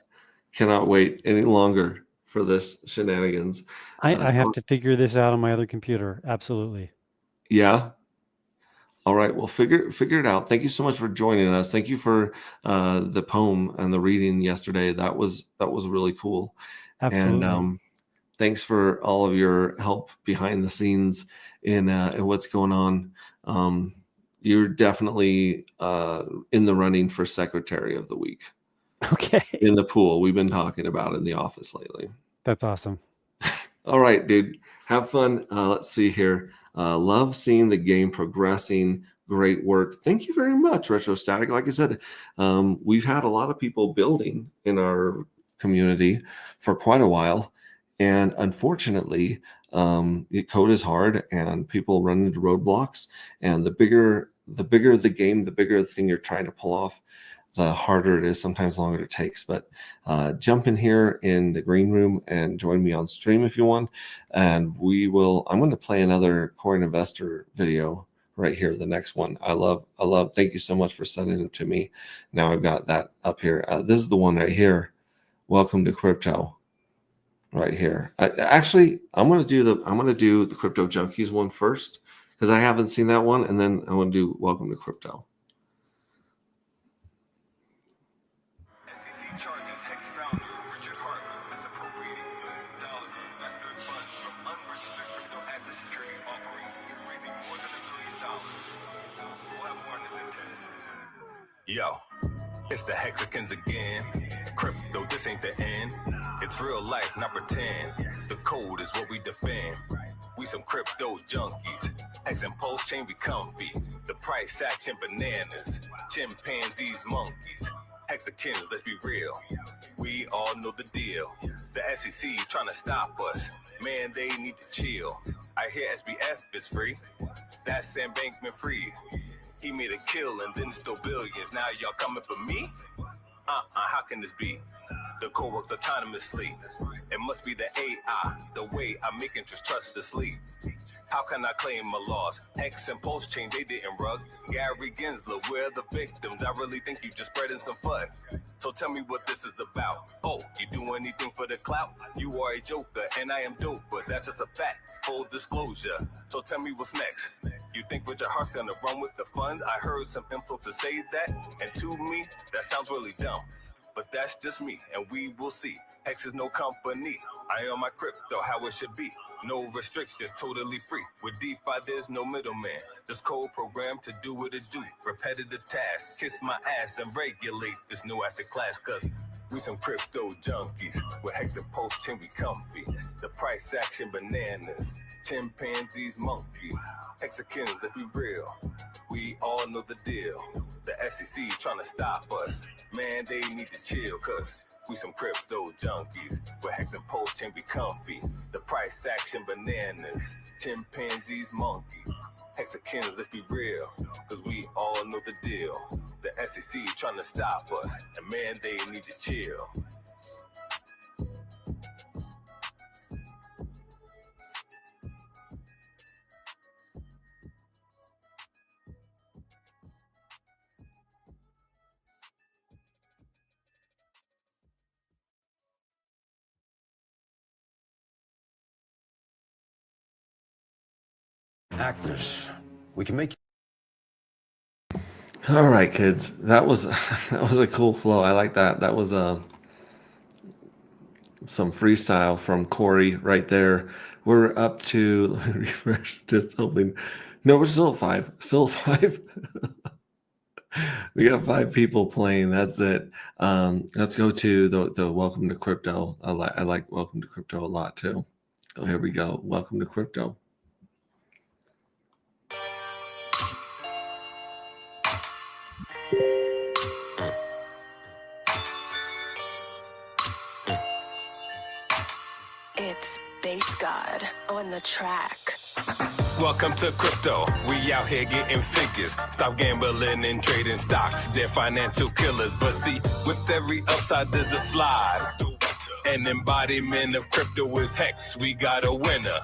cannot wait any longer for this shenanigans. I have to figure this out on my other computer. Absolutely. Yeah. All right. Well, figure it out. Thank you so much for joining us. Thank you for the poem and the reading yesterday. That was really cool. Absolutely. And thanks for all of your help behind the scenes in what's going on. You're definitely in the running for Secretary of the Week. Okay. In the pool we've been talking about in the office lately. That's awesome. All right, dude. Have fun. Let's see here. Love seeing the game progressing. Great work. Thank you very much, Retrostatic. Like I said, we've had a lot of people building in our community for quite a while. And unfortunately, code is hard and people run into roadblocks. And the bigger the game, the bigger the thing you're trying to pull off, the harder it is, sometimes longer it takes. But jump in here in the green room and join me on stream if you want. And I'm going to play another Core Investor video right here, the next one. I love. Thank you so much for sending it to me. Now I've got that up here. This is the one right here. Welcome to crypto. Right here. I'm gonna do the Crypto Junkies one first because I haven't seen that one, and then I want to do Welcome to Crypto. SEC charges Hex founder Richard Hartman misappropriating millions of dollars of investors' funds from unregistered crypto asset security offering, raising more than $1 billion. We'll have more on this in 10. Yo, it's the Hexicans again. Crypto, this ain't the end. It's real life, not pretend. The code is what we defend. We some crypto junkies. Hex and post chain be comfy. The price action bananas. Chimpanzees, monkeys. Hexicans, let's be real. We all know the deal. The SEC trying to stop us. Man, they need to chill. I hear SBF is free. That's Sam Bankman-Fried. He made a kill and then stole billions. Now y'all coming for me? How can this be? The code works autonomously. It must be the AI, the way I make interest trust to sleep. How can I claim a loss? Hex and Pulse Chain, they didn't rug. Gary Gensler, we're the victims. I really think you just spreading some FUD. So tell me what this is about. Oh, you do anything for the clout? You are a joker and I am dope, but that's just a fact. Full disclosure. So tell me what's next. You think Richard Hart's gonna run with the funds? I heard some info to say that, and to me, that sounds really dumb. But that's just me, and we will see. Hex is no company. I own my crypto, how it should be. No restrictions, totally free. With DeFi, there's no middleman. Just code program to do what it do. Repetitive tasks, kiss my ass and regulate this new asset class. Cause we some crypto junkies. With Hex and Post Chain, we comfy. The price action bananas. Chimpanzees, monkeys. Hexicans, let's be real. We all know the deal. The SEC trying to stop us. Man, they need to chill, cause we some crypto junkies. Where Hex and Post Chain be comfy. The price action bananas. Chimpanzees, monkeys. Hexicans, let's be real. Cause we all know the deal. The SEC trying to stop us. And man, they need to chill. Actors, we can make. All right, kids. That was a cool flow. I like that. That was some freestyle from Corey right there. We're up to, let me refresh, just hoping. No, we're still at 5. Still at 5. We got 5 people playing. That's it. Let's go to the Welcome to Crypto. I like Welcome to Crypto a lot too. Oh, here we go. Welcome to Crypto. It's Bass God on the track. Welcome to crypto. We out here getting figures. Stop gambling and trading stocks. They're financial killers. But see, with every upside, there's a slide. An embodiment of crypto is Hex. We got a winner.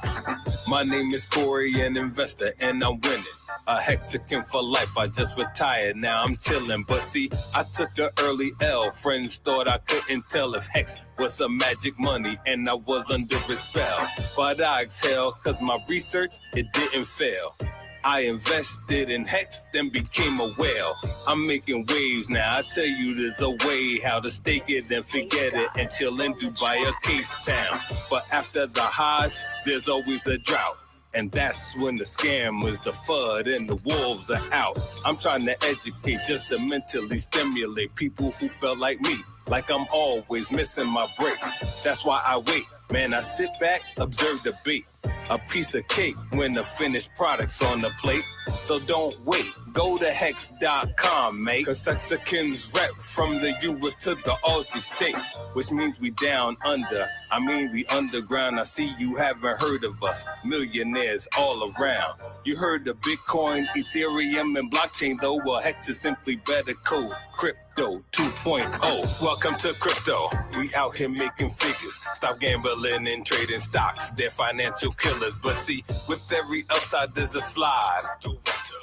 My name is Corey, an investor, and I'm winning. A Hexican for life. I just retired. Now I'm chilling. But see, I took an early L. Friends thought I couldn't tell if Hex was some magic money, and I was under a spell. But I exhale, cause my research, it didn't fail. I invested in Hex, then became a whale. I'm making waves now. I tell you there's a way how to stake it, then forget it, and chill in Dubai or Cape Town. But after the highs, there's always a drought. And that's when the scammers, the FUD, and the wolves are out. I'm trying to educate just to mentally stimulate people who felt like me. Like I'm always missing my break. That's why I wait. Man, I sit back, observe the bait. A piece of cake when the finished product's on the plate. So don't wait, go to hex.com, mate. Cause Hexicans rep from the US to the Aussie state. Which means we down under, I mean we underground. I see you haven't heard of us, millionaires all around. You heard of Bitcoin, Ethereum, and blockchain though? Well, Hex is simply better code. Crypto 2.0. Welcome to crypto. We out here making figures. Stop gambling and trading stocks. They're financial killers. But see, with every upside, there's a slide.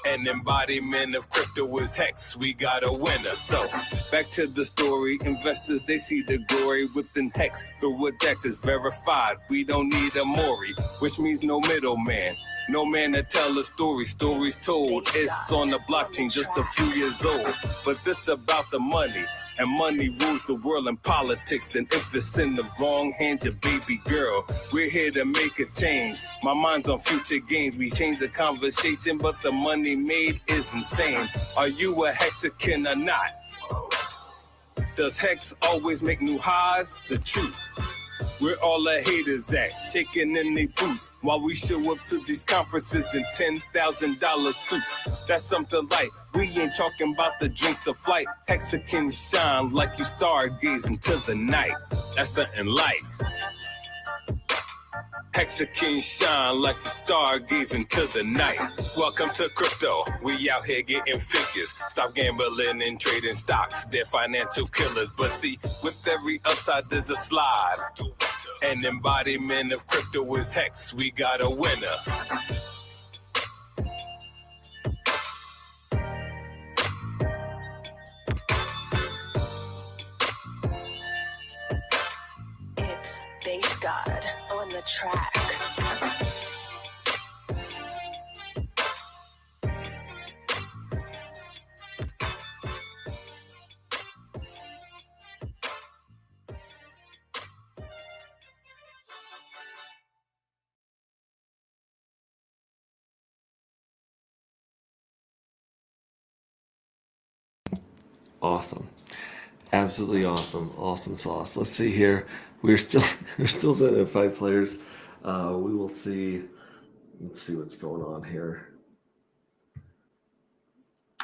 An embodiment of crypto is hex, we got a winner. So, back to the story. Investors, they see the glory within hex. Through what Dex is verified, we don't need a Maury, which means no middleman. No man to tell a story, stories told. It's on the blockchain, just a few years old. But this about the money, and money rules the world in politics. And if it's in the wrong hands, your baby girl, we're here to make a change. My mind's on future gains. We change the conversation, but the money made is insane. Are you a hexagon or not? Does hex always make new highs? The truth. Where all the haters at, shaking in their boots, while we show up to these conferences in $10,000 suits. That's something like, we ain't talking about the drinks of flight. Hexagons shine like you stargazing to the night. That's something like. Hexagons shine like the stargazing to the night. Welcome to crypto. We out here getting figures. Stop gambling and trading stocks. They're financial killers. But see, with every upside there's a slide. An embodiment of crypto is hex. We got a winner. It's Bass God on the track. Awesome. Absolutely awesome. Awesome sauce. Let's see here. We're still sitting at 5 players. We will see. Let's see what's going on here.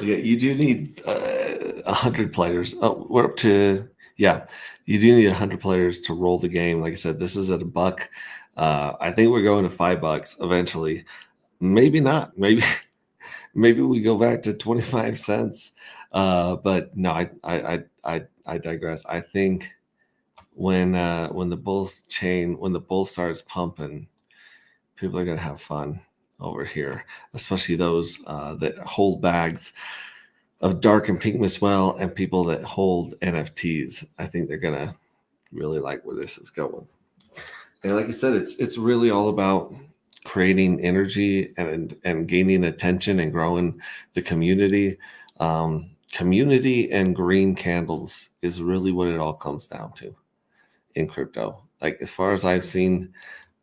Yeah, you do need 100 players. Oh, we're up to, yeah, you do need 100 players to roll the game. Like I said, this is at $1. I think we're going to $5 eventually. Maybe not. Maybe we go back to 25 cents. But no, I digress. I think when the bull starts pumping, people are gonna have fun over here, especially those that hold bags of dark and pink Miswell and people that hold NFTs. I think they're gonna really like where this is going. And like I said, it's really all about creating energy and gaining attention and growing the community. Community and green candles is really what it all comes down to in crypto. Like as far as I've seen,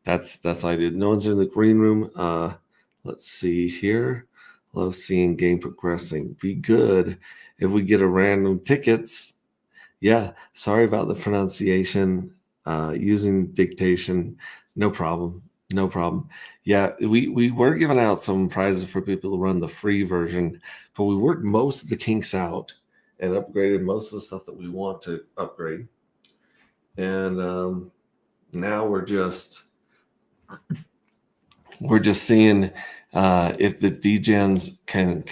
that's what I did. No one's in the green room. Let's see here. Love seeing game progressing. Be good if we get a random tickets. Yeah, sorry about the pronunciation. Using dictation, no problem. No problem. Yeah, we were giving out some prizes for people to run the free version, but we worked most of the kinks out and upgraded most of the stuff that we want to upgrade. And now we're just seeing if the degens can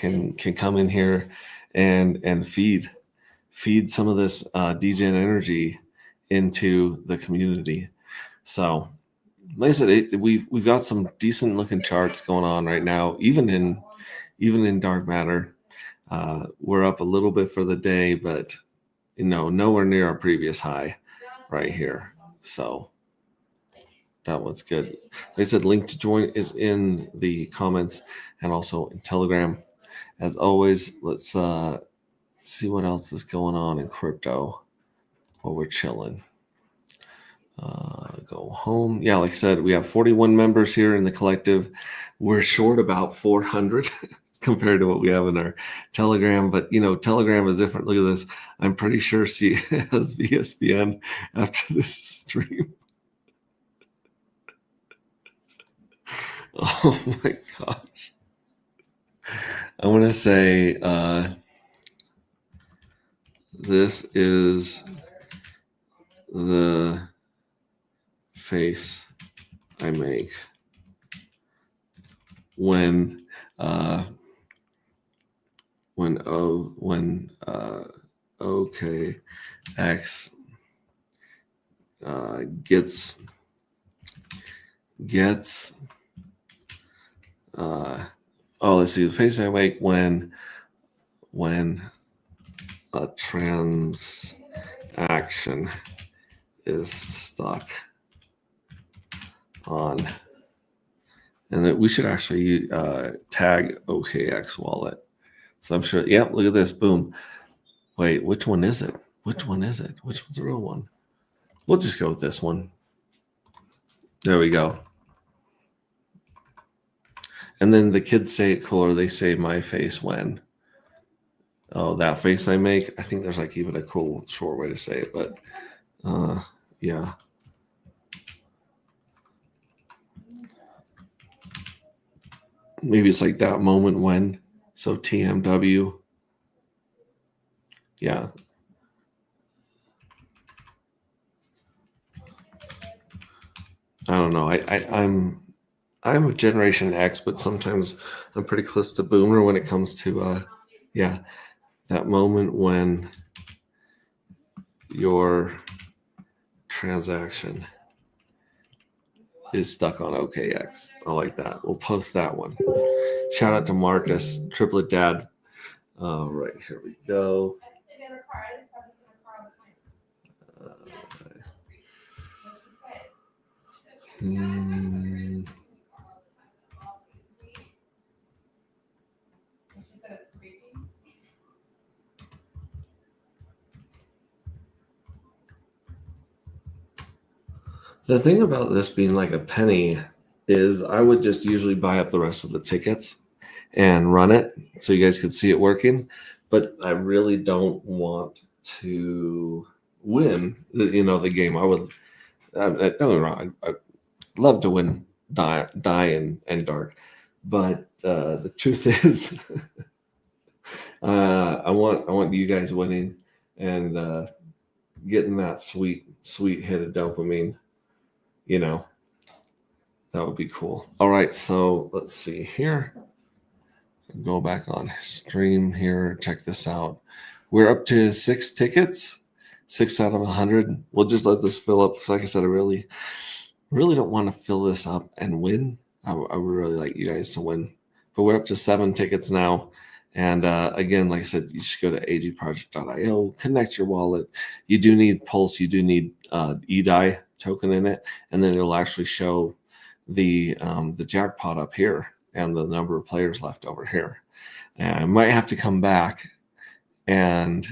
come in here and feed some of this degen energy into the community. So like I said, we've got some decent looking charts going on right now, even in dark matter. We're up a little bit for the day, but nowhere near our previous high right here. So that one's good. Like I said, link to join is in the comments and also in Telegram. As always, let's see what else is going on in crypto while we're chilling. Go home. Yeah, like I said, we have 41 members here in the collective. We're short about 400 compared to what we have in our Telegram, but Telegram is different. Look at this. I'm pretty sure C has VSPN after this stream. Oh my gosh. I want to say this is the face I make when OKX gets Oh, let's see. The face I make when a transaction is stuck on, and that we should actually tag OKX wallet. So I'm sure. Yep. Look at this. Boom. Wait, which one is it? Which one is it? Which one's the real one? We'll just go with this one. There we go. And then the kids say it cooler. They say my face when. Oh, that face I make. I think there's like even a cool short way to say it, but yeah. Maybe it's like that moment when. So TMW. Yeah. I don't know. I'm a Generation X, but sometimes I'm pretty close to Boomer when it comes to yeah, that moment when your transaction is stuck on OKX. I like that. We'll post that one. Shout out to Marcus, Triplet Dad. All right, here we go. The thing about this being like a penny is I would just usually buy up the rest of the tickets and run it so you guys could see it working. But I really don't want to win the game. I would, don't get me wrong, I'd love to win die and dark. But the truth is, I want you guys winning and getting that sweet hit of dopamine. That would be cool. All right, so let's see here. Go back on stream here. Check this out. We're up to 6 tickets, 6 out of 100. We'll just let this fill up. Like I said, I really don't want to fill this up and win. I would really like you guys to win. But we're up to 7 tickets now. And again, like I said, you should go to agproject.io, connect your wallet. You do need Pulse. You do need eDai token in it. And then it'll actually show the jackpot up here and the number of players left over here. And I might have to come back and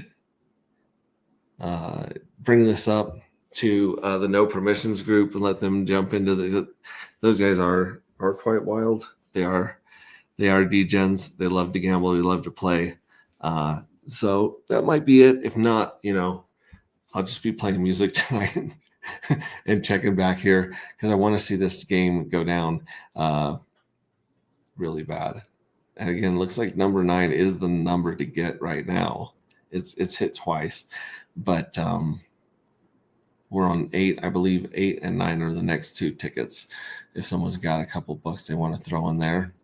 bring this up to the no permissions group and let them jump into those guys are quite wild. They are degens. They love to gamble. They love to play. So that might be it. If not, I'll just be playing music tonight and checking back here because I want to see this game go down really bad. And again, looks like number 9 is the number to get right now. It's hit twice, but we're on 8. I believe 8 and 9 are the next 2 tickets. If someone's got a couple bucks they want to throw in there.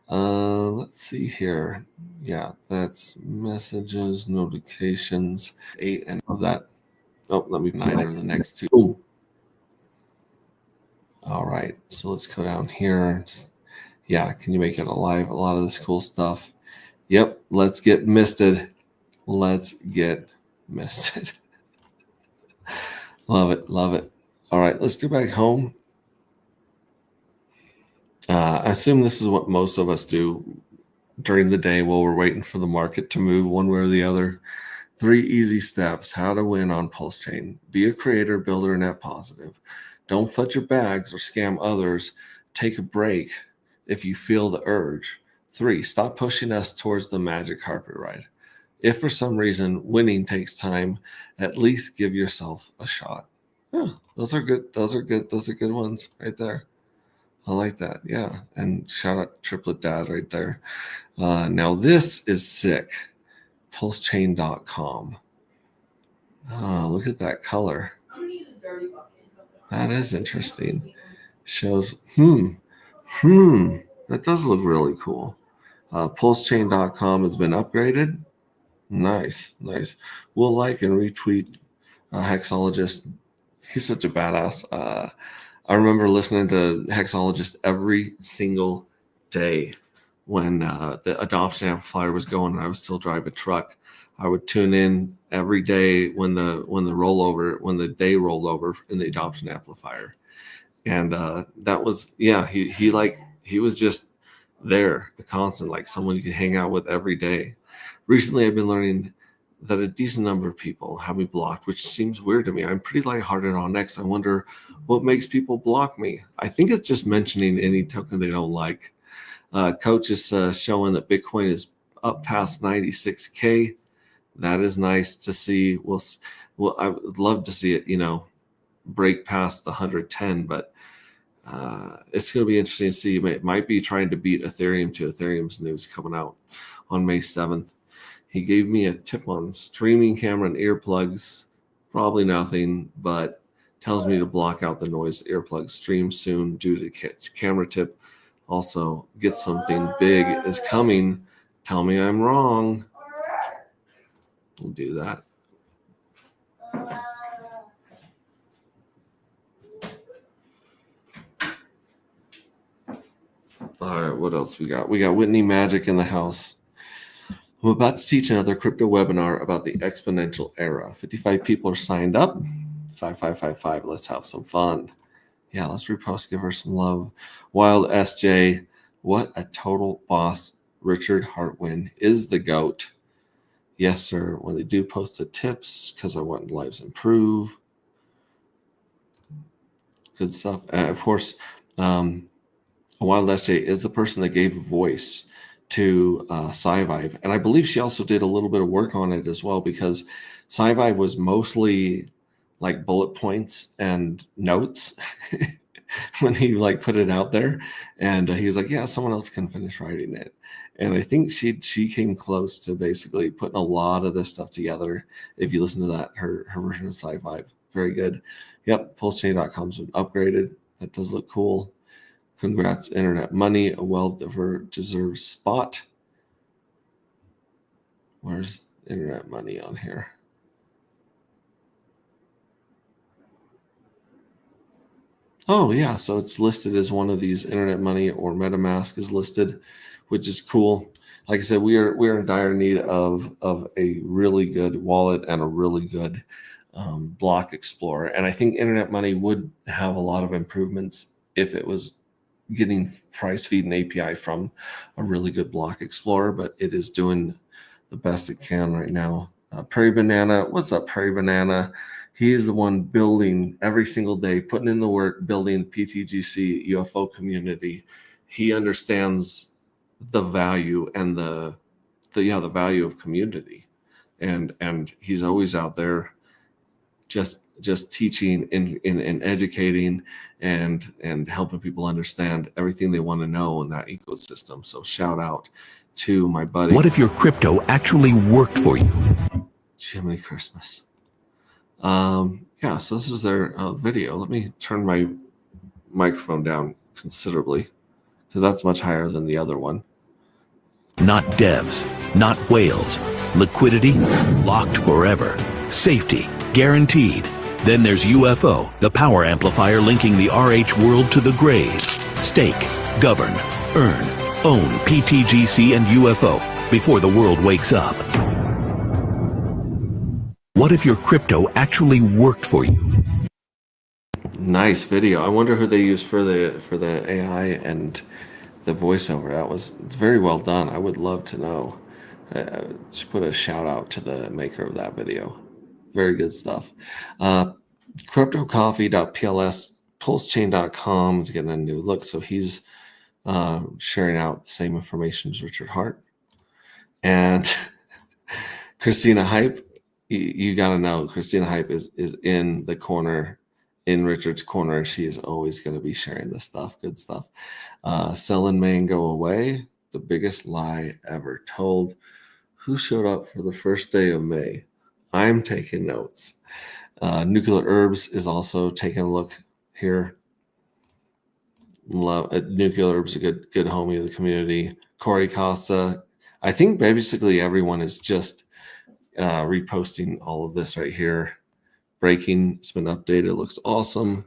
Let's see here. Yeah, that's messages, notifications, 8 and of that. Oh, let me 9 are the next 2. Ooh. All right, so let's go down here. Yeah, can you make it alive? A lot of this cool stuff. Yep, let's get misted. Let's get misted. Love it, love it. All right, let's go back home. I assume this is what most of us do during the day while we're waiting for the market to move one way or the other. 3 easy steps, how to win on Pulse Chain. Be a creator, builder, net positive. Don't fudge your bags or scam others. Take a break if you feel the urge. 3, stop pushing us towards the magic carpet ride. If for some reason winning takes time, at least give yourself a shot. Yeah, those are good. Those are good ones right there. I like that. Yeah. And shout out Triplet Dad right there. Now this is sick. Pulsechain.com. Oh, look at that color. That is interesting. Shows, that does look really cool. Pulsechain.com has been upgraded. Nice. We'll like and retweet Hexologist. He's such a badass. I remember listening to Hexologist every single day when the adoption amplifier was going and I was still driving a truck. I would tune in every day when the day rolled over in the adoption amplifier. And that was, yeah, he was just there, a constant, like someone you could hang out with every day. Recently, I've been learning that a decent number of people have me blocked, which seems weird to me. I'm pretty lighthearted on X. I wonder what makes people block me. I think it's just mentioning any token they don't like. Coach is showing that Bitcoin is up past 96K. That is nice to see. Well, I would love to see it, break past the 110, but it's going to be interesting to see. It might be trying to beat Ethereum to Ethereum's news coming out on May 7th. He gave me a tip on streaming camera and earplugs. Probably nothing, but tells me to block out the noise. Earplugs stream soon due to camera tip. Also, get something big is coming. Tell me I'm wrong. We'll do that. All right, what else we got? We got Whitney Magic in the house. I'm about to teach another crypto webinar about the exponential era. 55 people are signed up. 5555. Let's have some fun. Yeah, let's repost, give her some love. Wild SJ, what a total boss. Richard Hartwin is the GOAT. Yes, sir. When they do post the tips, because I want lives improve. Good stuff. Of course, Wild SJ is the person that gave a voice to SciVive. And I believe she also did a little bit of work on it as well, because SciVive was mostly like bullet points and notes when he put it out there. And he was like, yeah, someone else can finish writing it. And I think she came close to basically putting a lot of this stuff together. If you listen to that, her version of SciVive, very good. Yep, pulsechain.com's been upgraded. That does look cool. Congrats, Internet Money, a well-deserved spot. Where's Internet Money on here? Oh, yeah, so it's listed as one of these. Internet Money or MetaMask is listed, which is cool. Like I said, we are in dire need of a really good wallet and a really good block explorer. And I think Internet Money would have a lot of improvements if it was getting price feed and API from a really good block explorer, but it is doing the best it can right now. Prairie Banana, what's up, Prairie Banana? He is the one building every single day, putting in the work, building the PTGC UFO community. He understands the value and the value of community, and he's always out there just teaching and educating and helping people understand everything they want to know in that ecosystem. So shout out to my buddy. What if your crypto actually worked for you? Jiminy Christmas. Yeah, so this is their video. Let me turn my microphone down considerably because that's much higher than the other one. Not devs, not whales. Liquidity, locked forever. Safety, guaranteed. Then there's UFO, the power amplifier linking the RH world to the grave. Stake, govern, earn, own PTGC and UFO before the world wakes up. What if your crypto actually worked for you? Nice video. I wonder who they used for the AI and the voiceover. It's very well done. I would love to know. Just put a shout out to the maker of that video. Very good stuff. CryptoCoffee.pls, pulsechain.com is getting a new look. So he's sharing out the same information as Richard Hart. And Christina Hype, you got to know, Christina Hype is in the corner, in Richard's corner. She is always going to be sharing this stuff, good stuff. Selling may go away, the biggest lie ever told. Who showed up for the first day of May? I'm taking notes. Nuclear Herbs is also taking a look here. Nuclear Herbs, a good homie of the community. Corey Costa. I think basically everyone is just reposting all of this right here. Breaking, it's been updated. It looks awesome.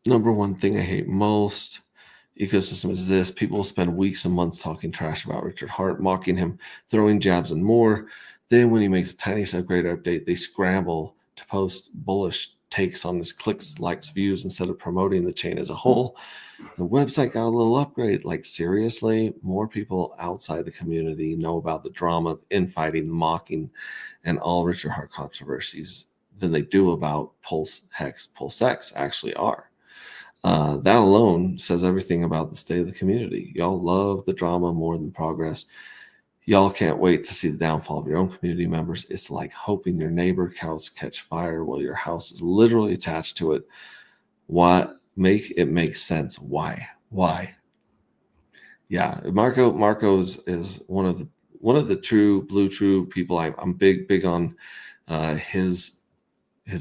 Number one thing I hate most. ecosystem is this. People spend weeks and months talking trash about Richard Hart, mocking him, throwing jabs and more. Then when he makes a tiny upgrade update, they scramble to post bullish takes on his clicks, likes, views instead of promoting the chain as a whole. The website got a little upgrade. Like, seriously, more people outside the community know about the drama, infighting, mocking, and all Richard Hart controversies than they do about Pulse Hex, Pulse X actually are. That alone says everything about the state of the community. Y'all love the drama more than progress. Y'all can't wait to see the downfall of your own community members. It's like hoping your neighbor cows catch fire while your house is literally attached to it. What make it make sense? Why? Yeah, Marco is one of the true blue people. I'm big on his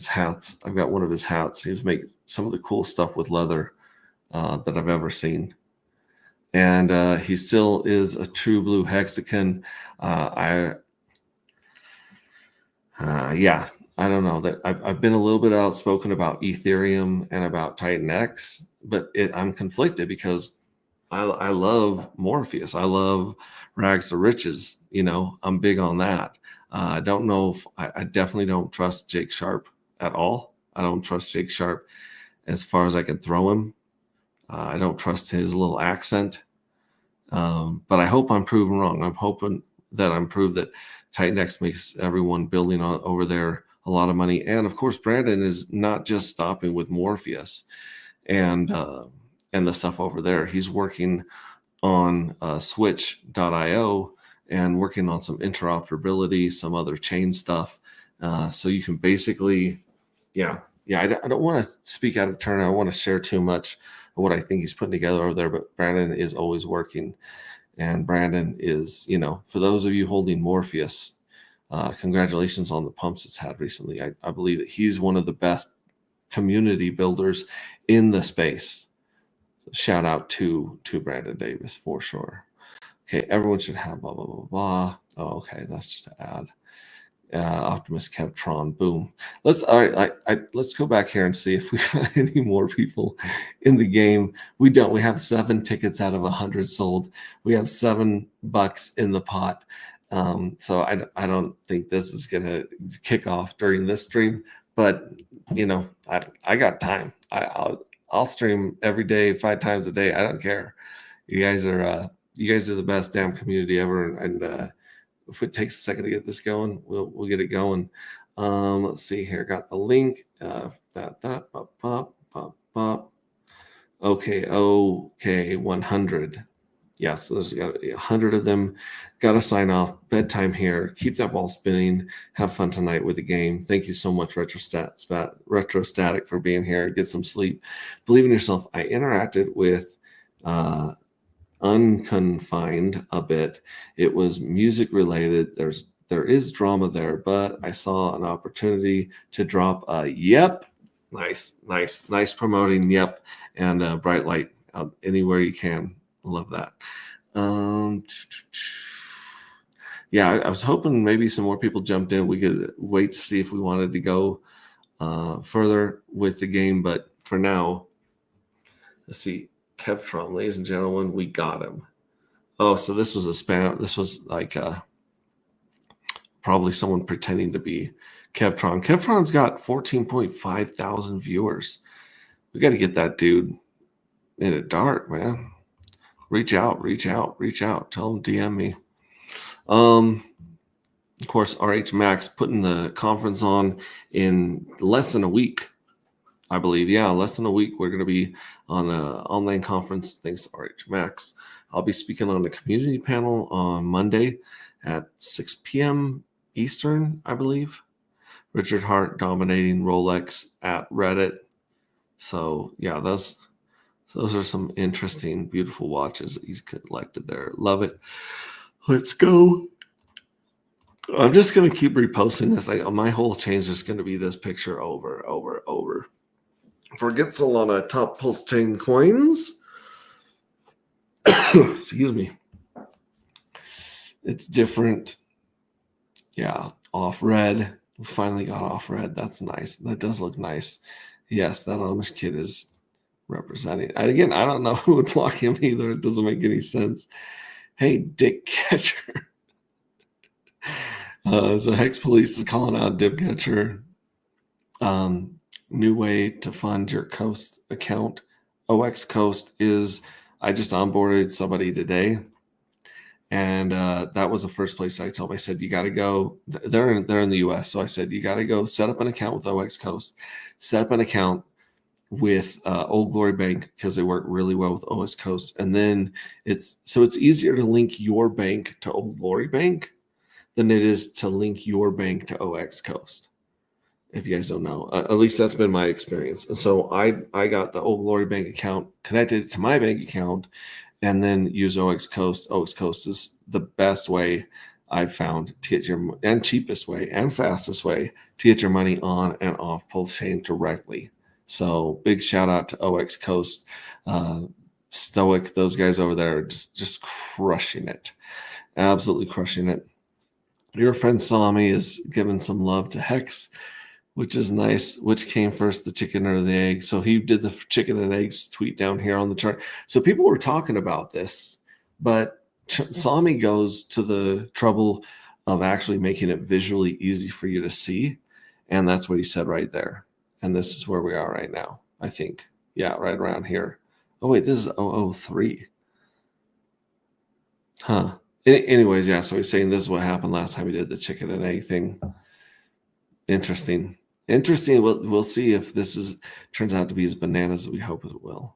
hats. I've got one of his hats. He's making some of the cool stuff with leather that I've ever seen. And he still is a true blue Hexagon. I don't know that I've been a little bit outspoken about Ethereum and about Titan X, but I'm conflicted because I love Morpheus. I love rags to riches. I'm big on that. I don't know if I definitely don't trust Jake Sharp at all. I don't trust Jake Sharp as far as I can throw him. I don't trust his little accent. But I hope I'm proven wrong. I'm hoping that I'm proved that Titan X makes everyone building over there a lot of money. And of course, Brandon is not just stopping with Morpheus and the stuff over there. He's working on Switch.io and working on some interoperability, some other chain stuff. So you can basically, I don't want to speak out of turn. I don't want to share too much of what I think he's putting together over there, but Brandon is always working. And Brandon is, for those of you holding Morpheus, congratulations on the pumps it's had recently. I believe that he's one of the best community builders in the space. So shout out to Brandon Davis for sure. Okay, everyone should have blah, blah, blah, blah. Oh, okay, that's just an ad. Optimus Kevtron, boom. Let's go back here and see if we got any more people in the game. We don't. We have 7 tickets out of 100 sold. We have $7 in the pot. So I don't think this is gonna kick off during this stream, but I got time. I'll stream every day, 5 times a day. I don't care. You guys are the best damn community ever, and if it takes a second to get this going, we'll get it going. Let's see here. Got the link. Okay, 100. Yeah, so there's got 100 of them. Got to sign off. Bedtime here. Keep that ball spinning. Have fun tonight with the game. Thank you so much, Retrostatic, for being here. Get some sleep. Believe in yourself. I interacted with Unconfined a bit. It was music related. There is drama there, but I saw an opportunity to drop a yep. Nice promoting yep, and bright light out anywhere you can. Love that. I was hoping maybe some more people jumped in. We could wait to see if we wanted to go further with the game, but for now, let's see. Kevtron, ladies and gentlemen, we got him. Oh, so this was a spam. This was like probably someone pretending to be Kevtron. Kevtron's got 14.5 thousand viewers. We got to get that dude in it dark, man. Reach out. Tell him DM me. Of course, RH Max putting the conference on in less than a week. I believe, less than a week. We're going to be on an online conference thanks to RH Max. I'll be speaking on the community panel on Monday at 6 p.m. Eastern, I believe. Richard Hart dominating Rolex at Reddit. So, those are some interesting, beautiful watches that he's collected there. Love it. Let's go. I'm just going to keep reposting this. My whole change is going to be this picture over. Forget Solana top pulse chain coins. Excuse me. It's different. Yeah, off red. We finally got off red. That's nice. That does look nice. Yes, that Amish kid is representing. Again, I don't know who would block him either. It doesn't make any sense. Hey, Dick Catcher. So Hex Police is calling out Div Catcher. New way to fund your Coast account. OX Coast is, I just onboarded somebody today. And that was the first place I told him. I said, you got to go. They're in the US. So I said, you got to go set up an account with OX Coast, set up an account with Old Glory Bank because they work really well with OX Coast. And then it's easier to link your bank to Old Glory Bank than it is to link your bank to OX Coast. If you guys don't know, at least that's been my experience. And so I got the Old Glory Bank account connected to my bank account and then use OX Coast. OX Coast is the best way I've found to get your, and cheapest way and fastest way to get your money on and off Pulse Chain directly. So big shout out to OX Coast, Stoic. Those guys over there are just crushing it, absolutely crushing it. Your friend Sami is giving some love to Hex, which is nice. Which came first, the chicken or the egg? So he did the chicken and eggs tweet down here on the chart. So people were talking about this, but Sami goes to the trouble of actually making it visually easy for you to see. And that's what he said right there. And this is where we are right now, I think. Yeah, right around here. Oh, wait, this is 003. Huh. Anyways, yeah, so he's saying this is what happened last time we did the chicken and egg thing. Interesting. We'll see if this turns out to be as bananas as we hope it will.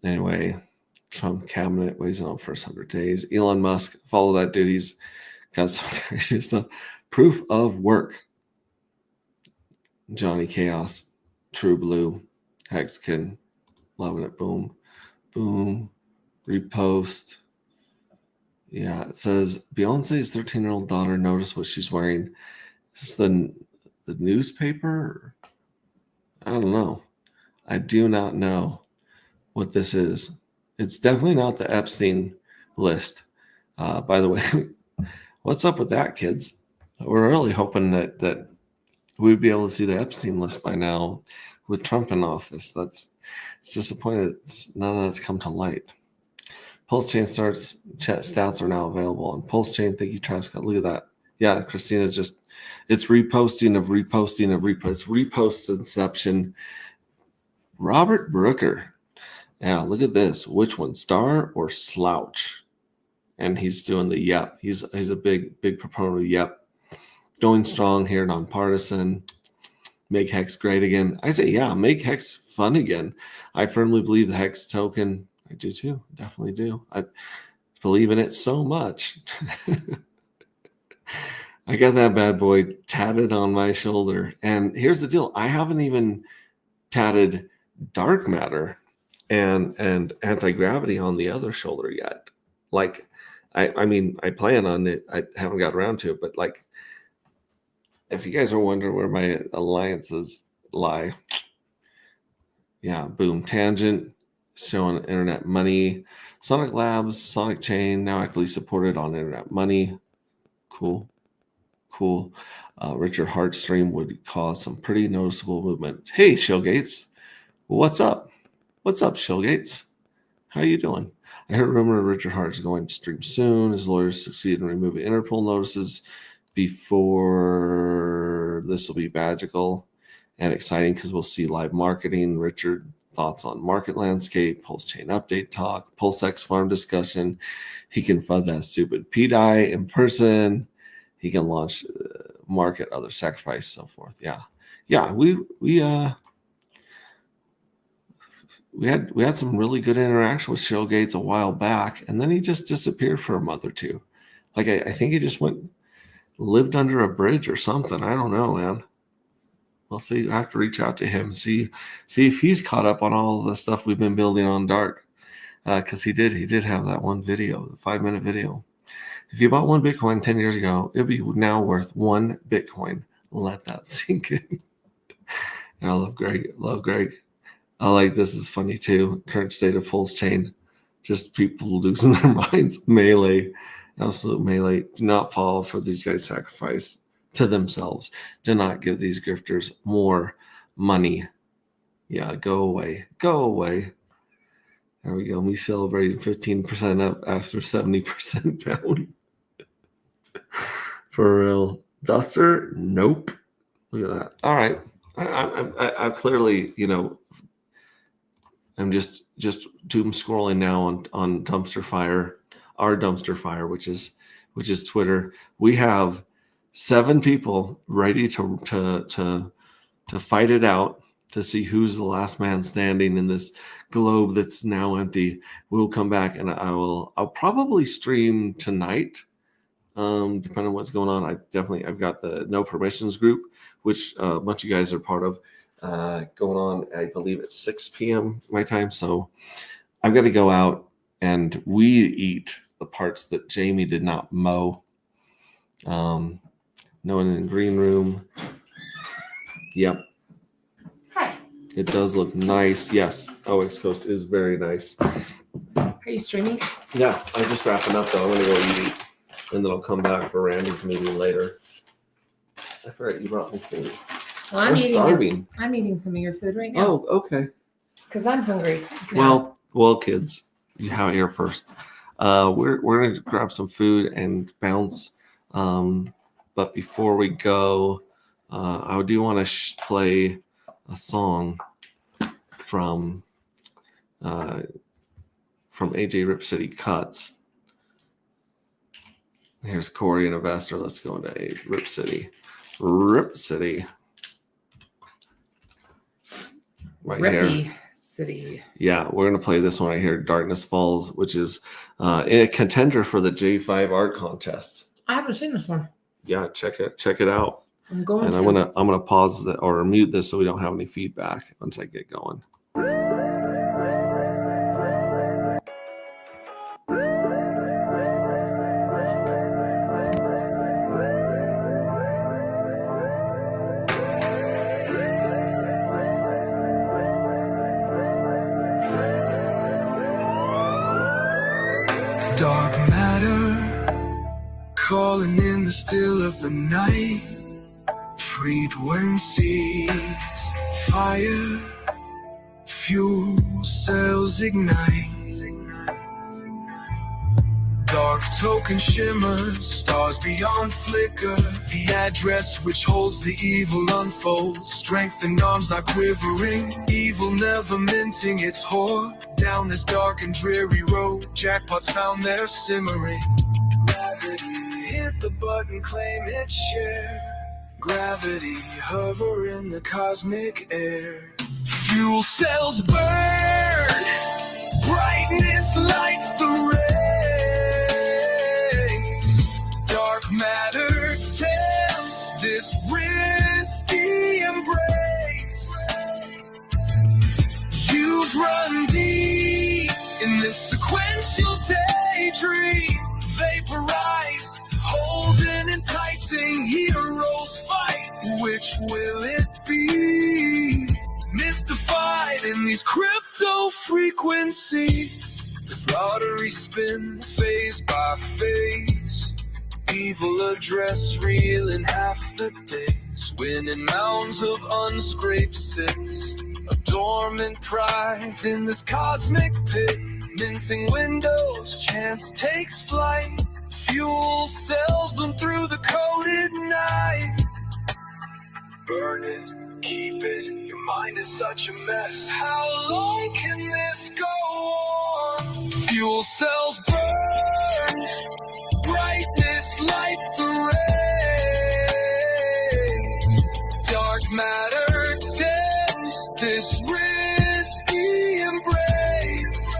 Anyway, Trump cabinet weighs in on first 100 days. Elon Musk, follow that dude. He's got some crazy stuff. Proof of work. Johnny Chaos, True Blue, Hexkin, loving it. Boom, boom, repost. Yeah, it says Beyonce's 13-year-old daughter noticed what she's wearing. Is this the newspaper? I don't know. I do not know what this is. It's definitely not the Epstein list. By the way, what's up with that, kids? We're really hoping that we'd be able to see the Epstein list by now with Trump in office. It's disappointing that none of that's come to light. Pulse Chain stats are now available on Pulse Chain. Thank you, Travis. Look at that. Yeah, Christina's it's reposting of reposting of reposts. It's repost inception. Robert Brooker. Yeah, look at this. Which one, star or slouch? And he's doing the yep. He's a big proponent of yep. Going strong here, nonpartisan. Make Hex great again. I say, yeah, make Hex fun again. I firmly believe the Hex token. I do too. Definitely do. I believe in it so much. I got that bad boy tatted on my shoulder. And here's the deal. I haven't even tatted dark matter and anti-gravity on the other shoulder yet. Like, I mean, I plan on it. I haven't got around to it, but like, if you guys are wondering where my alliances lie, yeah, boom, Tangent, showing Internet Money, Sonic Labs, Sonic Chain, now actively supported on Internet Money. Cool. Richard Hart stream would cause some pretty noticeable movement. Hey, Shillgates, what's up? What's up, Shillgates? How you doing? I heard a rumor Richard Hart is going to stream soon. His lawyers succeed in removing Interpol notices before. This will be magical and exciting because we'll see live marketing. Richard, thoughts on market landscape, Pulse Chain update talk, Pulse X farm discussion. He can fund that stupid PDI in person. He can launch market, other sacrifice, so forth. Yeah. We had some really good interaction with Shillgates a while back, and then he just disappeared for a month or two. Like I think he just lived under a bridge or something. I don't know, man. We'll see. I have to reach out to him, see if he's caught up on all of the stuff we've been building on Dark. Because he did have that one video, the 5-minute video. If you bought one Bitcoin 10 years ago, it'd be now worth one Bitcoin. Let that sink in. I love Greg. I like this is funny too. Current state of Pulse Chain. Just people losing their minds. Melee. Absolute melee. Do not fall for these guys' sacrifice to themselves. Do not give these grifters more money. Yeah, go away. Go away. There we go. Me celebrating 15% up after 70% down. For real. Duster? Nope. Look at that. All right. I clearly, I'm just doom scrolling now on Dumpster Fire, our Dumpster Fire, which is Twitter. We have 7 people ready to fight it out to see who's the last man standing in this globe that's now empty. We'll come back and I'll probably stream tonight, depending on what's going on. I've got the No Permissions group, which a bunch of you guys are part of, going on, I believe at 6 p.m. my time. So I've got to go out and weed eat the parts that Jamie did not mow. No one in the green room. Yep. Hi. It does look nice. Yes. OX Coast is very nice. Are you streaming? Yeah. I'm just wrapping up though. I'm going to go eat. And then I'll come back for Randy's meeting later. I forgot you brought me food. Well, I'm starving. I'm eating some of your food right now. Oh, okay. Because I'm hungry. now. Well, kids, you have it here first. We're going to grab some food and bounce. But before we go, I do want to play a song from AJ Rip City Cuts. Here's Corey and Investor. Let's go into Rip City. Rip City. Right Rippy here. City. Yeah, we're going to play this one right here, Darkness Falls, which is a contender for the J5 art contest. I haven't seen this one. Yeah, check it out. I'm going And to. I'm gonna pause or mute this so we don't have any feedback once I get going. Dark matter calling in the still of the night. Frequencies, fire, fuel cells ignite. Dark token shimmers, stars beyond flicker. The address which holds the evil unfolds. Strengthened arms not quivering, evil never minting its whore. Down this dark and dreary road, jackpots found their simmering. Hit the button, claim its share. Gravity hover in the cosmic air. Fuel cells burn, brightness lights the rays. Dark matter tells this risky embrace. You've run deep in this sequential daydream. Vaporize, hold an enticing heroes fight. Which will it be? Mystified in these crypto frequencies. This lottery spin phase by phase. Evil address real in half the days. Winning mounds of unscraped sits. A dormant prize in this cosmic pit. Minting windows, chance takes flight. Fuel cells bloom through the coded night. Burn it, keep it, your mind is such a mess. How long can this go on? Fuel cells burn, brightness lights the rays. Dark matter tempts this risky embrace.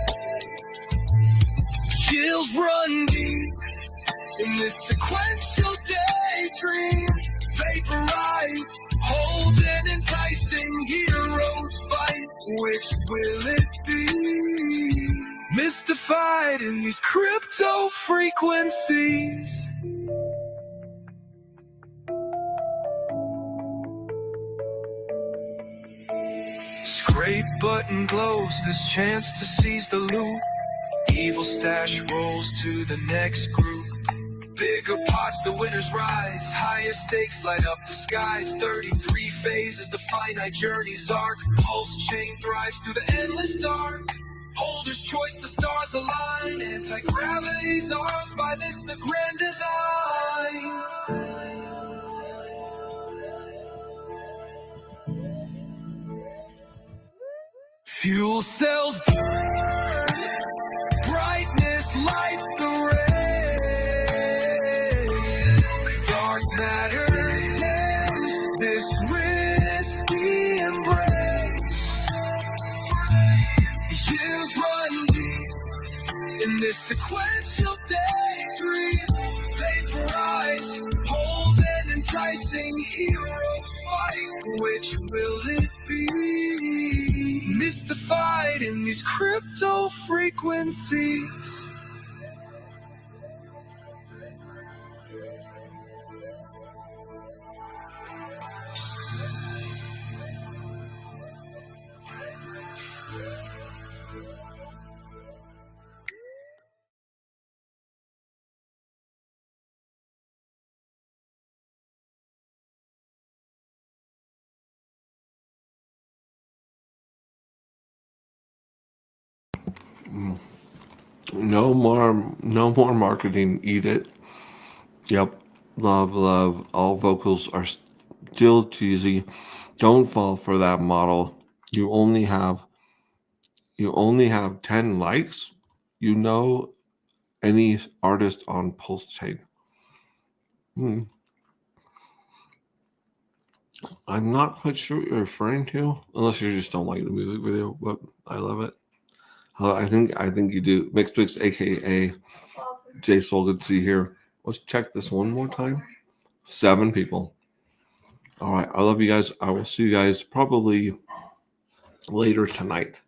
Chills run deep in this sequential daydream. Vaporize, hold an enticing heroes fight. Which will it be? Mystified in these crypto frequencies. Scrape button glows, this chance to seize the loot. Evil stash rolls to the next group. Bigger pots Watch the winners rise, higher stakes light up the skies. 33 phases, the finite journey's arc. Pulse chain thrives through the endless dark. Holder's choice, the stars align. Anti-gravity's ours, by this the grand design. Fuel cells burn, brightness lights the race. Dark matter tempts this risky embrace. Years run deep in this sequential daydream. Vaporize, hold an enticing hero's fight. Which will it be? Mystified in these crypto frequencies. No more marketing. Eat it. Yep. Love. All vocals are still cheesy. Don't fall for that model. You only have 10 likes. You know any artist on Pulse Chain. I'm not quite sure what you're referring to, unless you just don't like the music video, but I love it. I think you do. Mix, aka J Soul, good to see here. Let's check this one more time. 7 people. All right. I love you guys. I will see you guys probably later tonight.